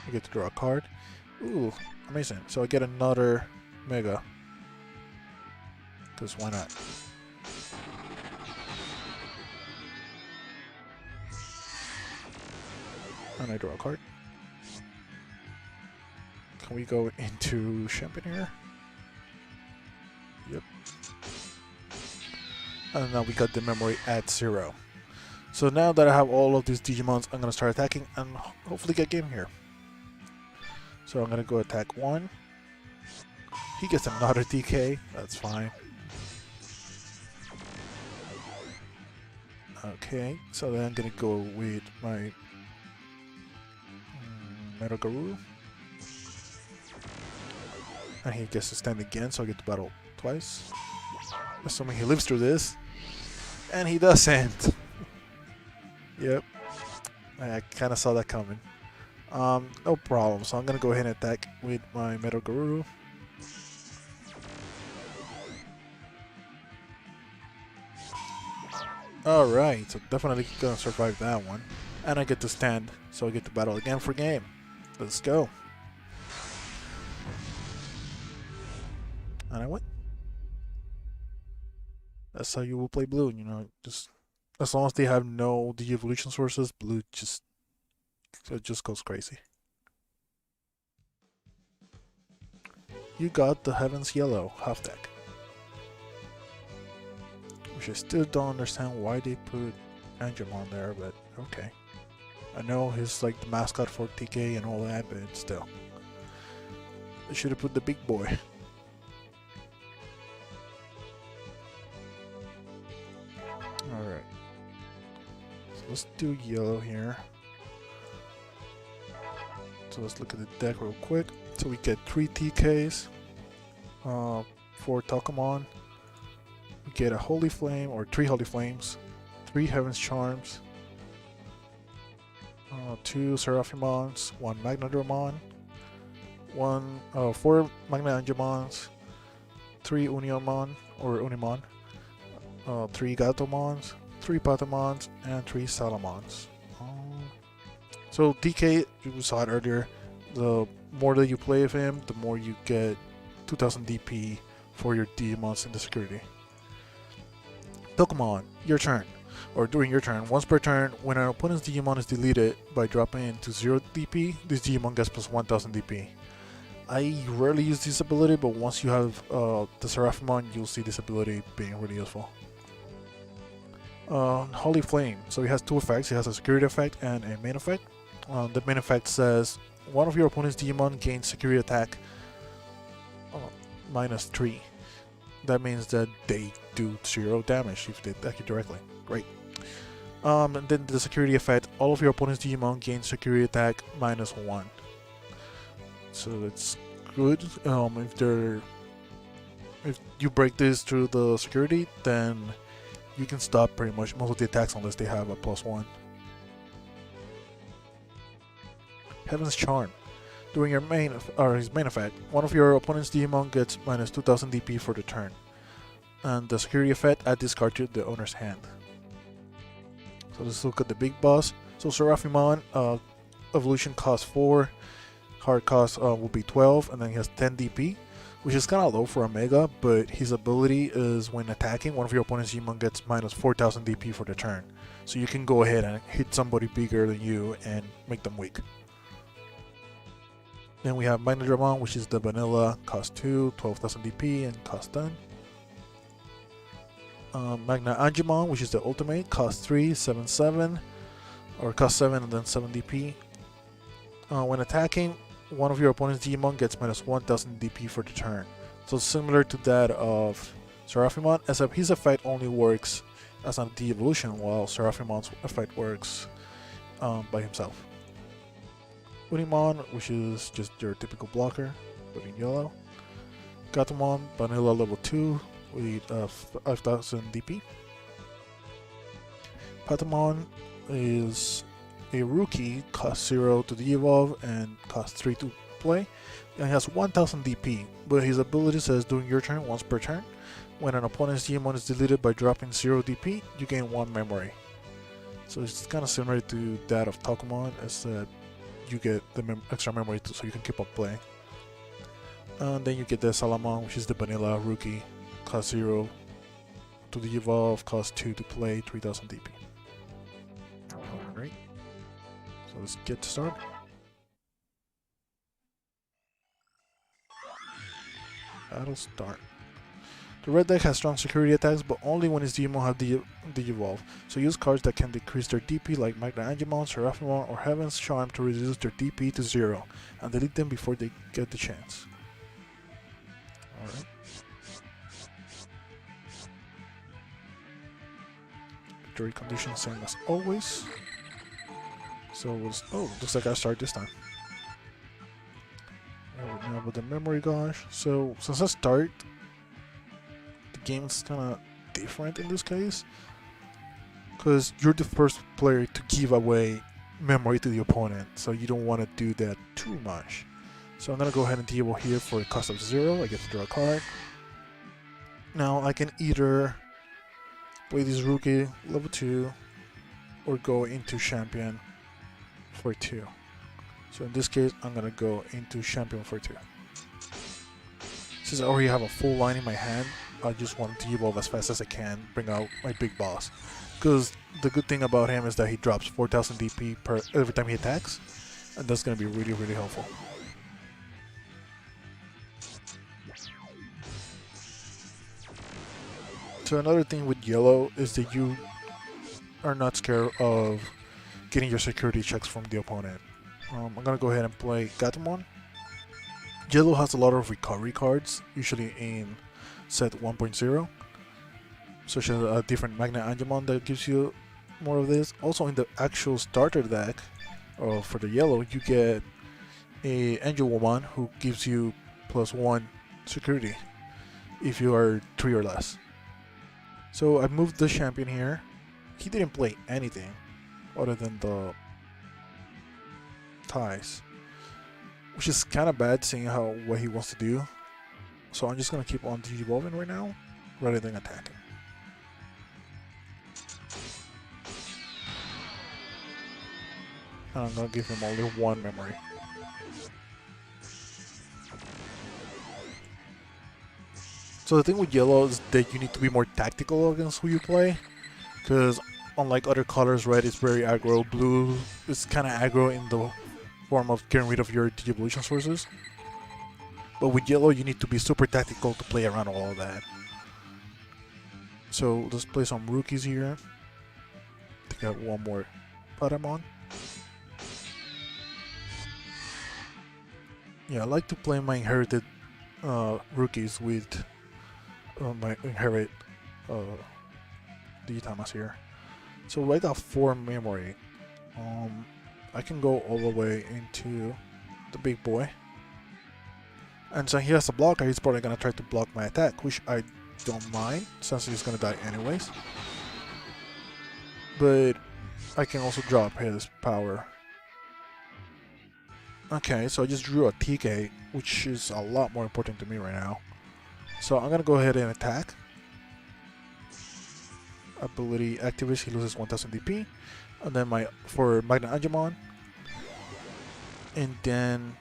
I get to draw a card. Ooh, amazing. So I get another Mega. Because why not? And I draw a card. Can we go into Champion here? Yep. And now we got the memory at 0. So now that I have all of these Digimons, I'm going to start attacking and hopefully get game here. So I'm going to go attack 1. He gets another DK, that's fine. Okay, so then I'm going to go with my Metal Garuru. And he gets to stand again, so I get to battle twice. Assuming he lives through this. And he doesn't. Yep. I kind of saw that coming. No problem. So I'm going to go ahead and attack with my Metal Garuru. Alright, so definitely going to survive that one. And I get to stand, so I get to battle again for game. Let's go. And I win. That's how you will play blue, you know, just as long as they have no de-evolution sources, blue just goes crazy. You got the Heaven's Yellow half deck. Which I still don't understand why they put Angemon there, but okay. I know he's like the mascot for TK and all that, but still. They should have put the big boy. Alright. So let's do yellow here. So let's look at the deck real quick. So we get 3 TKs, 4 Tokamon. We get a Holy Flame, or 3 Holy Flames, 3 Heaven's Charms, 2 Seraphimons, 1 Magnadramon, 4 Magna Angemons, 3 Uniomon, or Unimon, 3 Gatomons, 3 Patamons, and 3 Salamons. So DK, you saw it earlier, the more that you play with him, the more you get 2000 DP for your Digimons in the security. Pokemon, your turn. Or during your turn, once per turn, when an opponent's Digimon is deleted by dropping into 0 DP, this Digimon gets plus 1000 DP. I rarely use this ability, but once you have the Seraphimon, you'll see this ability being really useful. Holy Flame. So it has 2 effects. It has a security effect and a main effect. The main effect says one of your opponent's Digimon gains security attack -3. That means that they do 0 damage if they attack you directly. Great. And then the security effect, all of your opponent's Digimon gain security attack -1. So that's good. If you break this through the security, then you can stop pretty much most of the attacks unless they have a +1. Heaven's Charm. During your his main effect, one of your opponent's Digimon gets -2000 DP for the turn. And the security effect, add this card to the owner's hand. So let's look at the big boss. So Seraphimon, evolution cost 4, hard cost will be 12, and then he has 10 DP, which is kind of low for a Mega, but his ability is when attacking, one of your opponent's Digimon gets -4000 DP for the turn. So you can go ahead and hit somebody bigger than you and make them weak. Then we have Magnadramon, which is the vanilla, cost 2, 12,000 DP, and cost 10. Magna Angemon, which is the ultimate, cost 3, 7, 7, or cost 7 and then 7 DP. When attacking, one of your opponent's Digimon gets -1000 DP for the turn. So similar to that of Seraphimon, except his effect only works as a de-evolution, while Seraphimon's effect works by himself. Unimon, which is just your typical blocker, but in yellow. Gatomon, vanilla level 2 with 5000 DP. Patamon is a rookie, cost 0 to de-evolve and cost 3 to play, and has 1000 DP, but his ability says during your turn, once per turn, when an opponent's Digimon is deleted by dropping 0 DP, you gain 1 memory. So it's kind of similar to that of Tokamon, as that you get the extra memory so you can keep up playing. And then you get the Salamon, which is the vanilla rookie, cost 0 to de-evolve, cost 2 to play, 3000 DP. Alright. So So let's get started. Battle start. The red deck has strong security attacks, but only when its Digimon have Digivolve. So use cards that can decrease their DP like Magna-Angemon, Seraphimon, or Heaven's Charm to reduce their DP to 0, and delete them before they get the chance. Alright. Victory condition same as always. So looks like I start this time. Now with the memory gauge. So since I start, the game's kinda different in this case. Because you're the first player to give away memory to the opponent, so you don't want to do that too much. So I'm gonna go ahead and deal here for a cost of 0. I get to draw a card. Now I can either play this rookie level 2 or go into champion for 2. So in this case, I'm gonna go into champion for 2. Since I already have a full line in my hand, I just want to evolve as fast as I can, bring out my big boss. Because the good thing about him is that he drops 4000 DP every time he attacks, and that's gonna be really, really helpful. So another thing with yellow is that you are not scared of getting your security checks from the opponent. I'm gonna go ahead and play Gatomon. Yellow has a lot of recovery cards, usually in set 1.0, such as a different Magna-Angemon that gives you more of this. Also in the actual starter deck for the yellow, you get a Angel Woman who gives you +1 security if you are 3 or less. So I moved the champion here. He didn't play anything other than the ties, which is kind of bad seeing what he wants to do. So I'm just gonna keep on evolving right now rather than attacking. And I'm gonna give him only 1 memory. So the thing with yellow is that you need to be more tactical against who you play, because unlike other colors, red is very aggro, blue is kind of aggro in the form of getting rid of your Digivolution sources. But with yellow, you need to be super tactical to play around all of that. So let's play some rookies here to get 1 more Patamon. Yeah, I like to play my inherited rookies with my inherit Digitamas here. So I got 4 memory. I can go all the way into the big boy. And so he has a blocker, he's probably gonna try to block my attack, which I don't mind since he's gonna die anyways. But I can also drop his power. Okay, so I just drew a TK, which is a lot more important to me right now. So I'm gonna go ahead and attack. Ability activates, he loses 1000 DP. And then for Magna-Angemon. And then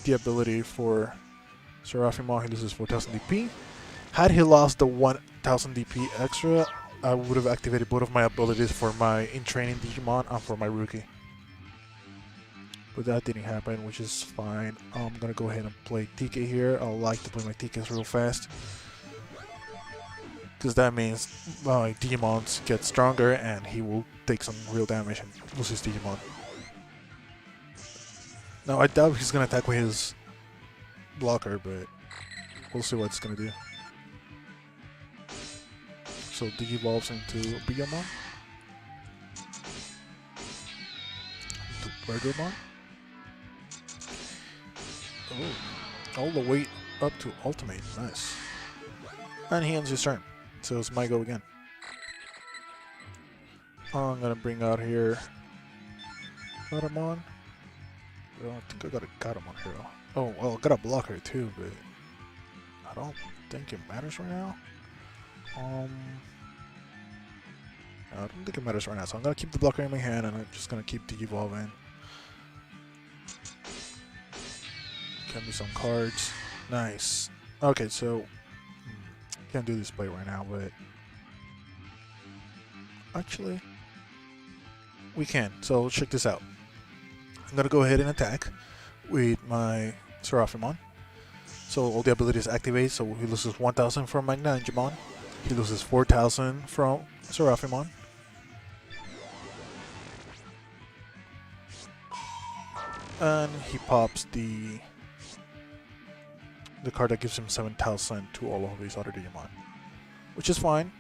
the ability for Seraphimon, he loses 4000 DP. Had he lost the 1000 DP extra, I would have activated both of my abilities for my in-training Digimon and for my rookie. But that didn't happen, which is fine. I'm gonna go ahead and play TK here. I like to play my TKs real fast, because that means my Digimons get stronger and he will take some real damage and lose his Digimon. Now I doubt he's gonna attack with his blocker, but we'll see what it's gonna do. So Digivolves into Biyomon, into Bergermon. Oh, all the way up to ultimate, nice. And he ends his turn, so it's my go again. I'm gonna bring out here Gatomon. I don't think I got a Gatomon here. Oh, well, I got a blocker too, but I don't think it matters right now. I don't think it matters right now, so I'm gonna keep the blocker in my hand and I'm just gonna keep Digivolving. Get me some cards. Nice. Okay, so can't do this play right now, but actually we can. So check this out. I'm gonna go ahead and attack with my Seraphimon. So all the abilities activate, so he loses 1000 from Magna Digimon. He loses 4000 from Seraphimon. And he pops the card that gives him 7000 to all of his other Digimon. Which is fine.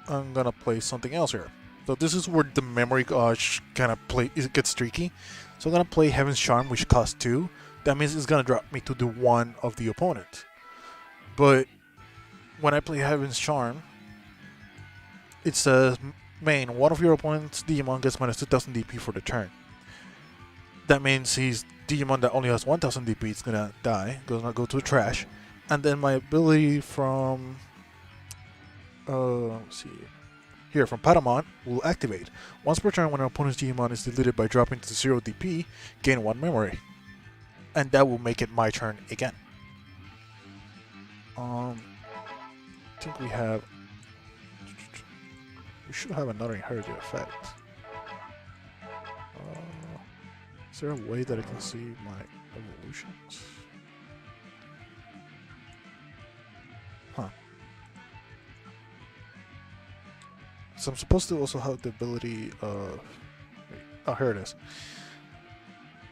I'm gonna play something else here. So this is where the memory kind of it gets tricky. So I'm gonna play Heaven's Charm, which costs 2. That means it's gonna drop me to the 1 of the opponent. But when I play Heaven's Charm, it says main, one of your opponent's Digimon gets minus 2000 DP for the turn. That means his Digimon that only has 1000 DP is gonna die, gonna go to the trash. And then my ability from let's see. Here, from Patamon, will activate. Once per turn, when an opponent's Digimon is deleted by dropping to 0 DP, gain 1 memory. And that will make it my turn again. I think we should have another inherited effect. Is there a way that I can see my evolutions? Huh. So I'm supposed to also have the ability of... Oh, here it is.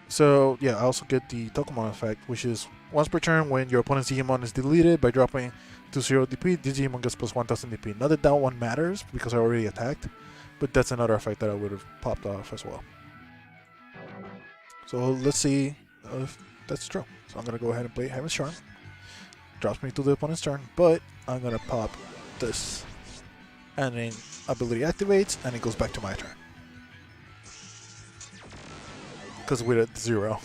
So, yeah, I also get the Tokumon effect, which is once per turn when your opponent's Digimon is deleted by dropping to 0 DP, the Digimon gets plus 1000 DP. Not that that one matters, because I already attacked, but that's another effect that I would have popped off as well. So let's see if that's true. So I'm going to go ahead and play Heaven's Charm. Drops me to the opponent's turn, but I'm going to pop this. And then ability activates, and it goes back to my turn. Because we're at 0.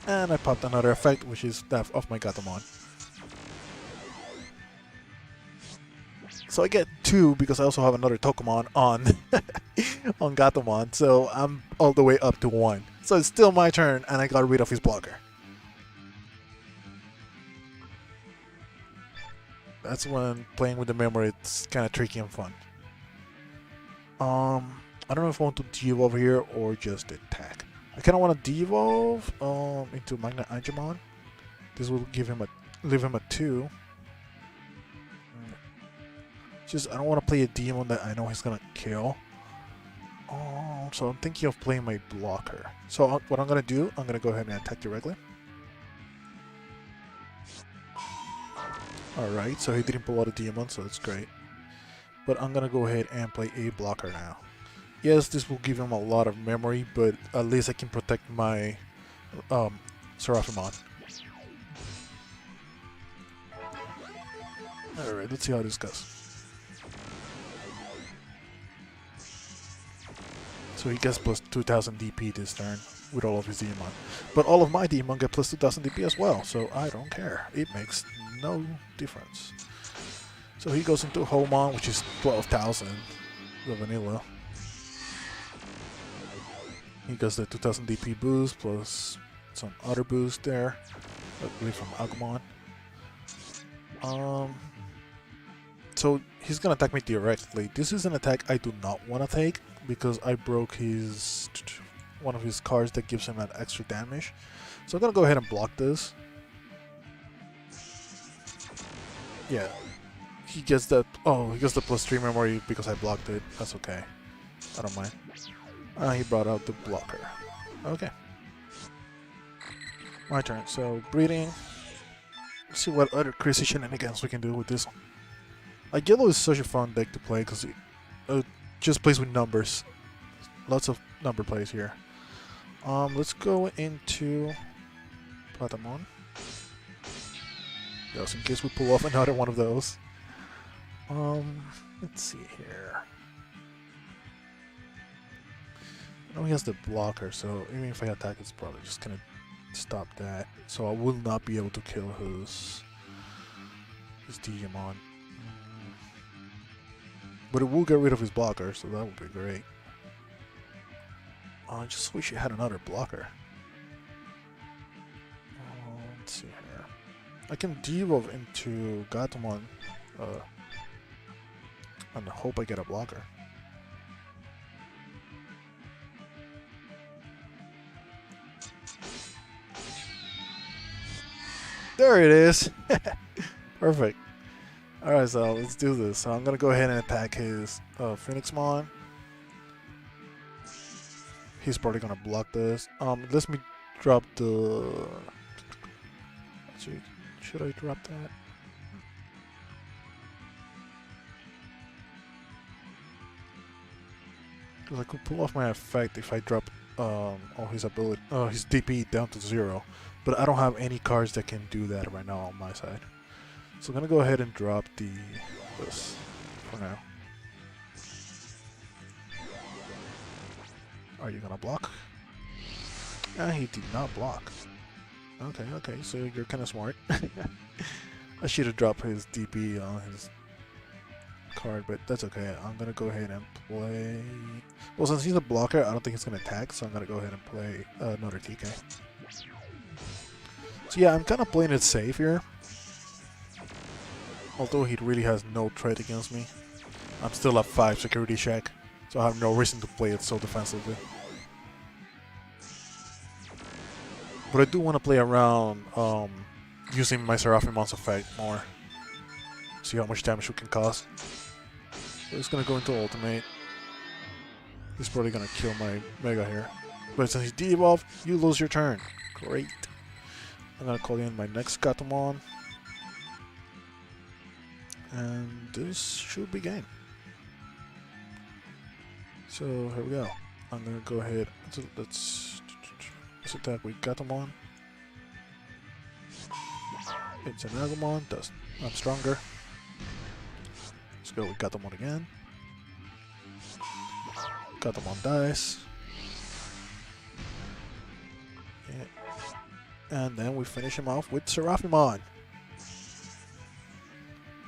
And I popped another effect, which is that of my Gatomon. So I get 2 because I also have another Tokumon on on Gatomon. So I'm all the way up to 1. So it's still my turn, and I got rid of his blocker. That's when playing with the memory, it's kind of tricky and fun. I don't know if I want to de-evolve here or just attack. I kind of want to de-evolve into Magna Digimon. This will give him leave him at 2. Just I don't want to play a demon that I know he's gonna kill. So I'm thinking of playing my blocker. So what I'm gonna do, I'm gonna go ahead and attack directly. Alright, so he didn't pull out a demon, so that's great. But I'm gonna go ahead and play a blocker now. Yes, this will give him a lot of memory, but at least I can protect my Seraphimon. Alright, let's see how this goes. So he gets plus 2000 DP this turn with all of his Digimon. But all of my Digimon get plus 2000 DP as well, so I don't care. It makes no difference. So he goes into Homon, which is 12,000, the vanilla. He gets the 2000 DP boost plus some other boost there, I believe from Agumon. So he's gonna attack me directly. This is an attack I do not want to take because I broke his one of his cards that gives him that extra damage. So I'm gonna go ahead and block this. Yeah, he gets that. Oh, he gets the +3 memory because I blocked it. That's okay. I don't mind. He brought out the blocker. Okay. My turn. So breeding. Let's see what other crazy shenanigans we can do with this one. Like yellow is such a fun deck to play because it just plays with numbers. Lots of number plays here. Let's go into Patamon. Just in case we pull off another one of those. Let's see here. I know he has the blocker, so even if I attack, it's probably just gonna stop that. So I will not be able to kill his Digimon. But it will get rid of his blocker, so that would be great. I just wish he had another blocker. Let's see here. I can de-evolve into Gatomon and hope I get a blocker. There it is. Perfect. Alright, so let's do this. So I'm gonna go ahead and attack his Phoenixmon. He's probably gonna block this. Let me drop the... Should I drop that? Because I could pull off my effect if I drop all his ability, his DP down to 0. But I don't have any cards that can do that right now on my side. So I'm gonna go ahead and drop this for now. Are you gonna block? Ah, he did not block. Okay, so you're kind of smart. I should have dropped his DP on his card, but that's okay. I'm gonna go ahead and play... Well, since he's a blocker, I don't think he's gonna attack, so I'm gonna go ahead and play another TK. So yeah, I'm kind of playing it safe here. Although he really has no threat against me. I'm still at 5 security check, so I have no reason to play it so defensively. But I do want to play around using my Seraphimon's effect more. See how much damage we can cause. So he's gonna go into ultimate. He's probably gonna kill my Mega here. But since he's de-evolved, you lose your turn. Great. I'm gonna call in my next Gatomon. And this should be game. So here we go. I'm gonna go ahead. Let's attack with Gatomon. It's an Agumon. I'm stronger. Let's go with Gatomon again. Gatomon dies. Yeah. And then we finish him off with Seraphimon.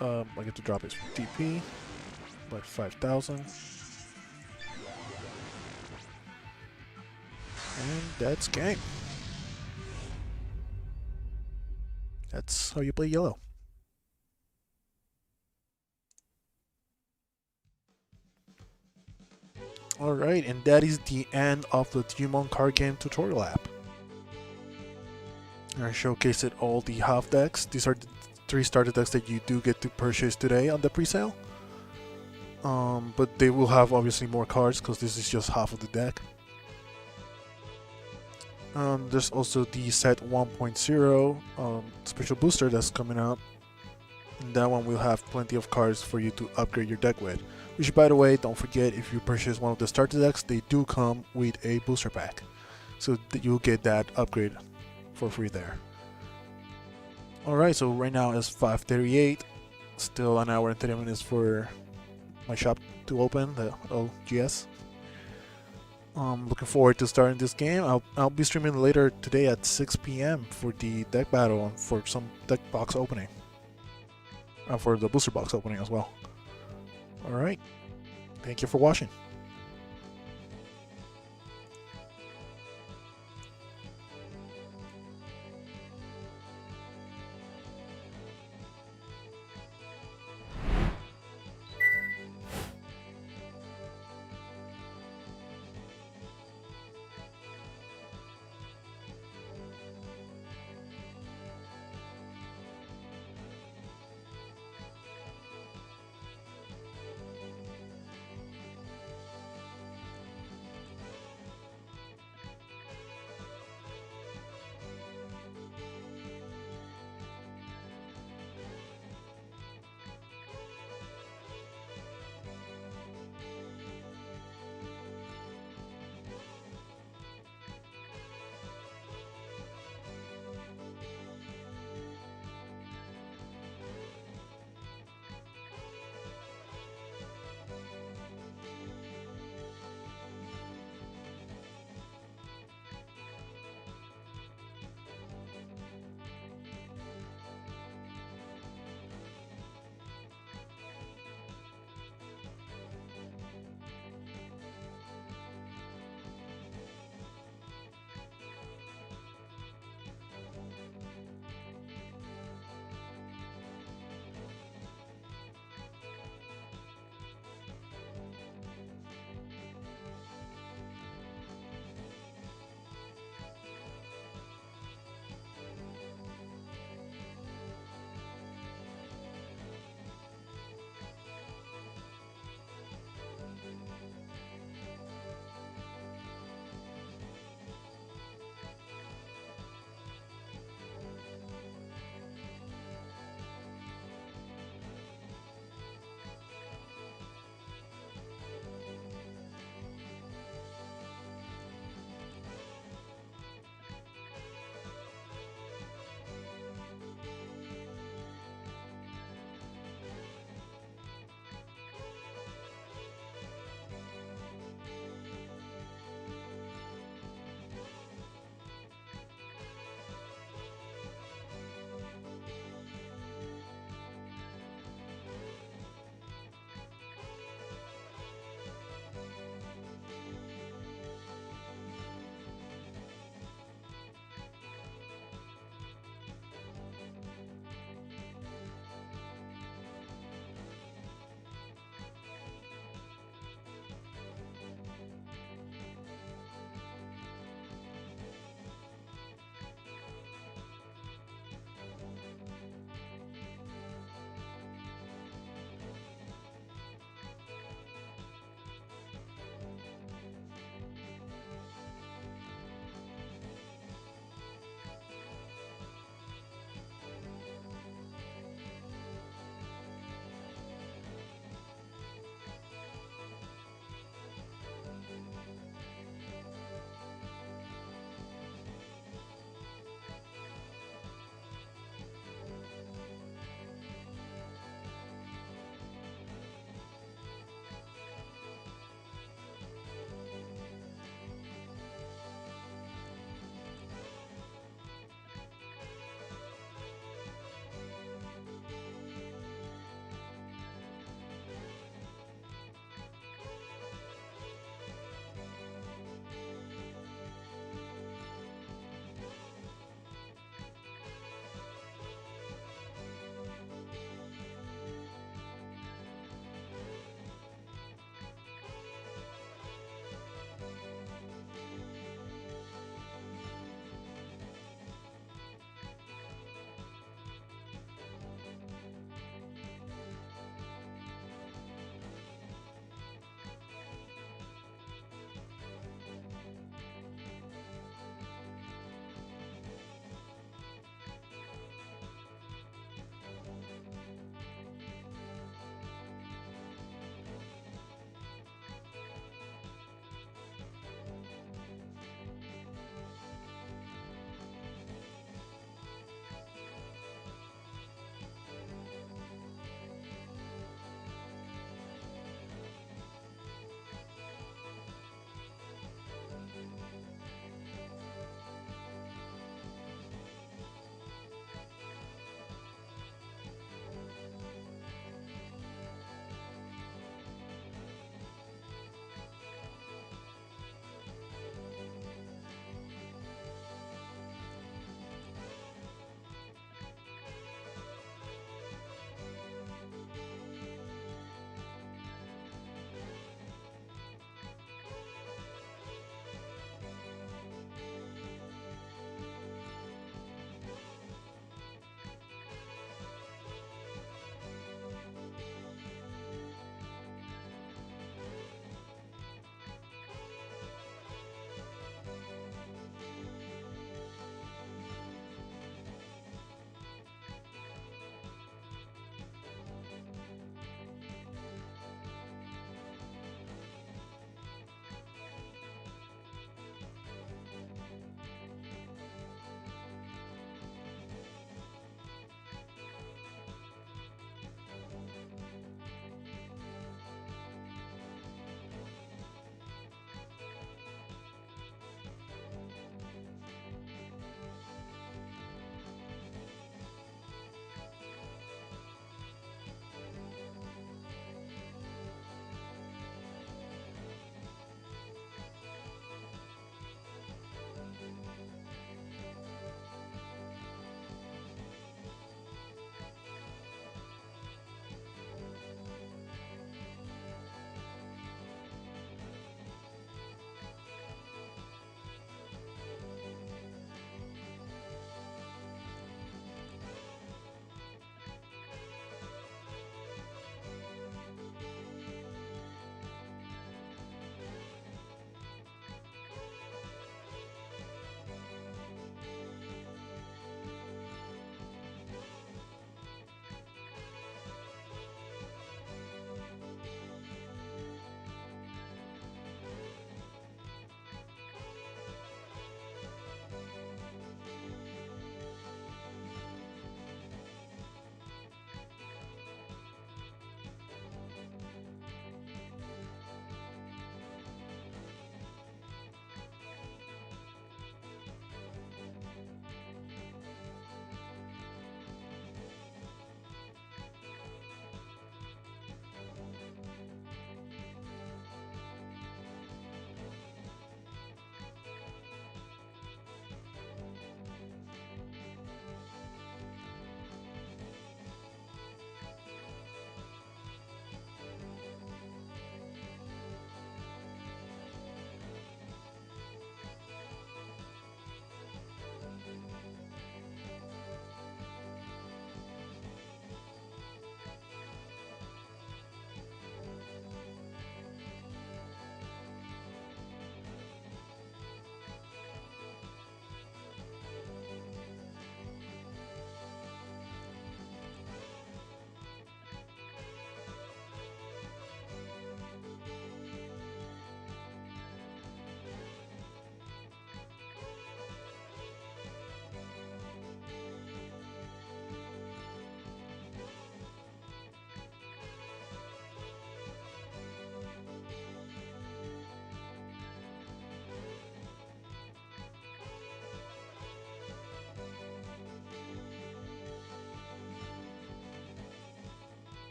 I get to drop his DP by 5,000. And that's game. That's how you play yellow. Alright, and that is the end of the Digimon card game tutorial app. I showcased all the half decks. These are the 3 starter decks that you do get to purchase today on the pre-sale. But they will have obviously more cards because this is just half of the deck. There's also the set 1.0 special booster that's coming out. And that one will have plenty of cards for you to upgrade your deck with. Which, by the way, don't forget, if you purchase one of the starter decks, they do come with a booster pack. So you'll get that upgrade for free there. Alright, so right now it's 5:38. Still an hour and 30 minutes for my shop to open, the OGS. Looking forward to starting this game. I'll be streaming later today at 6 p.m. for the deck battle and for some deck box opening. For the booster box opening as well. Alright, thank you for watching.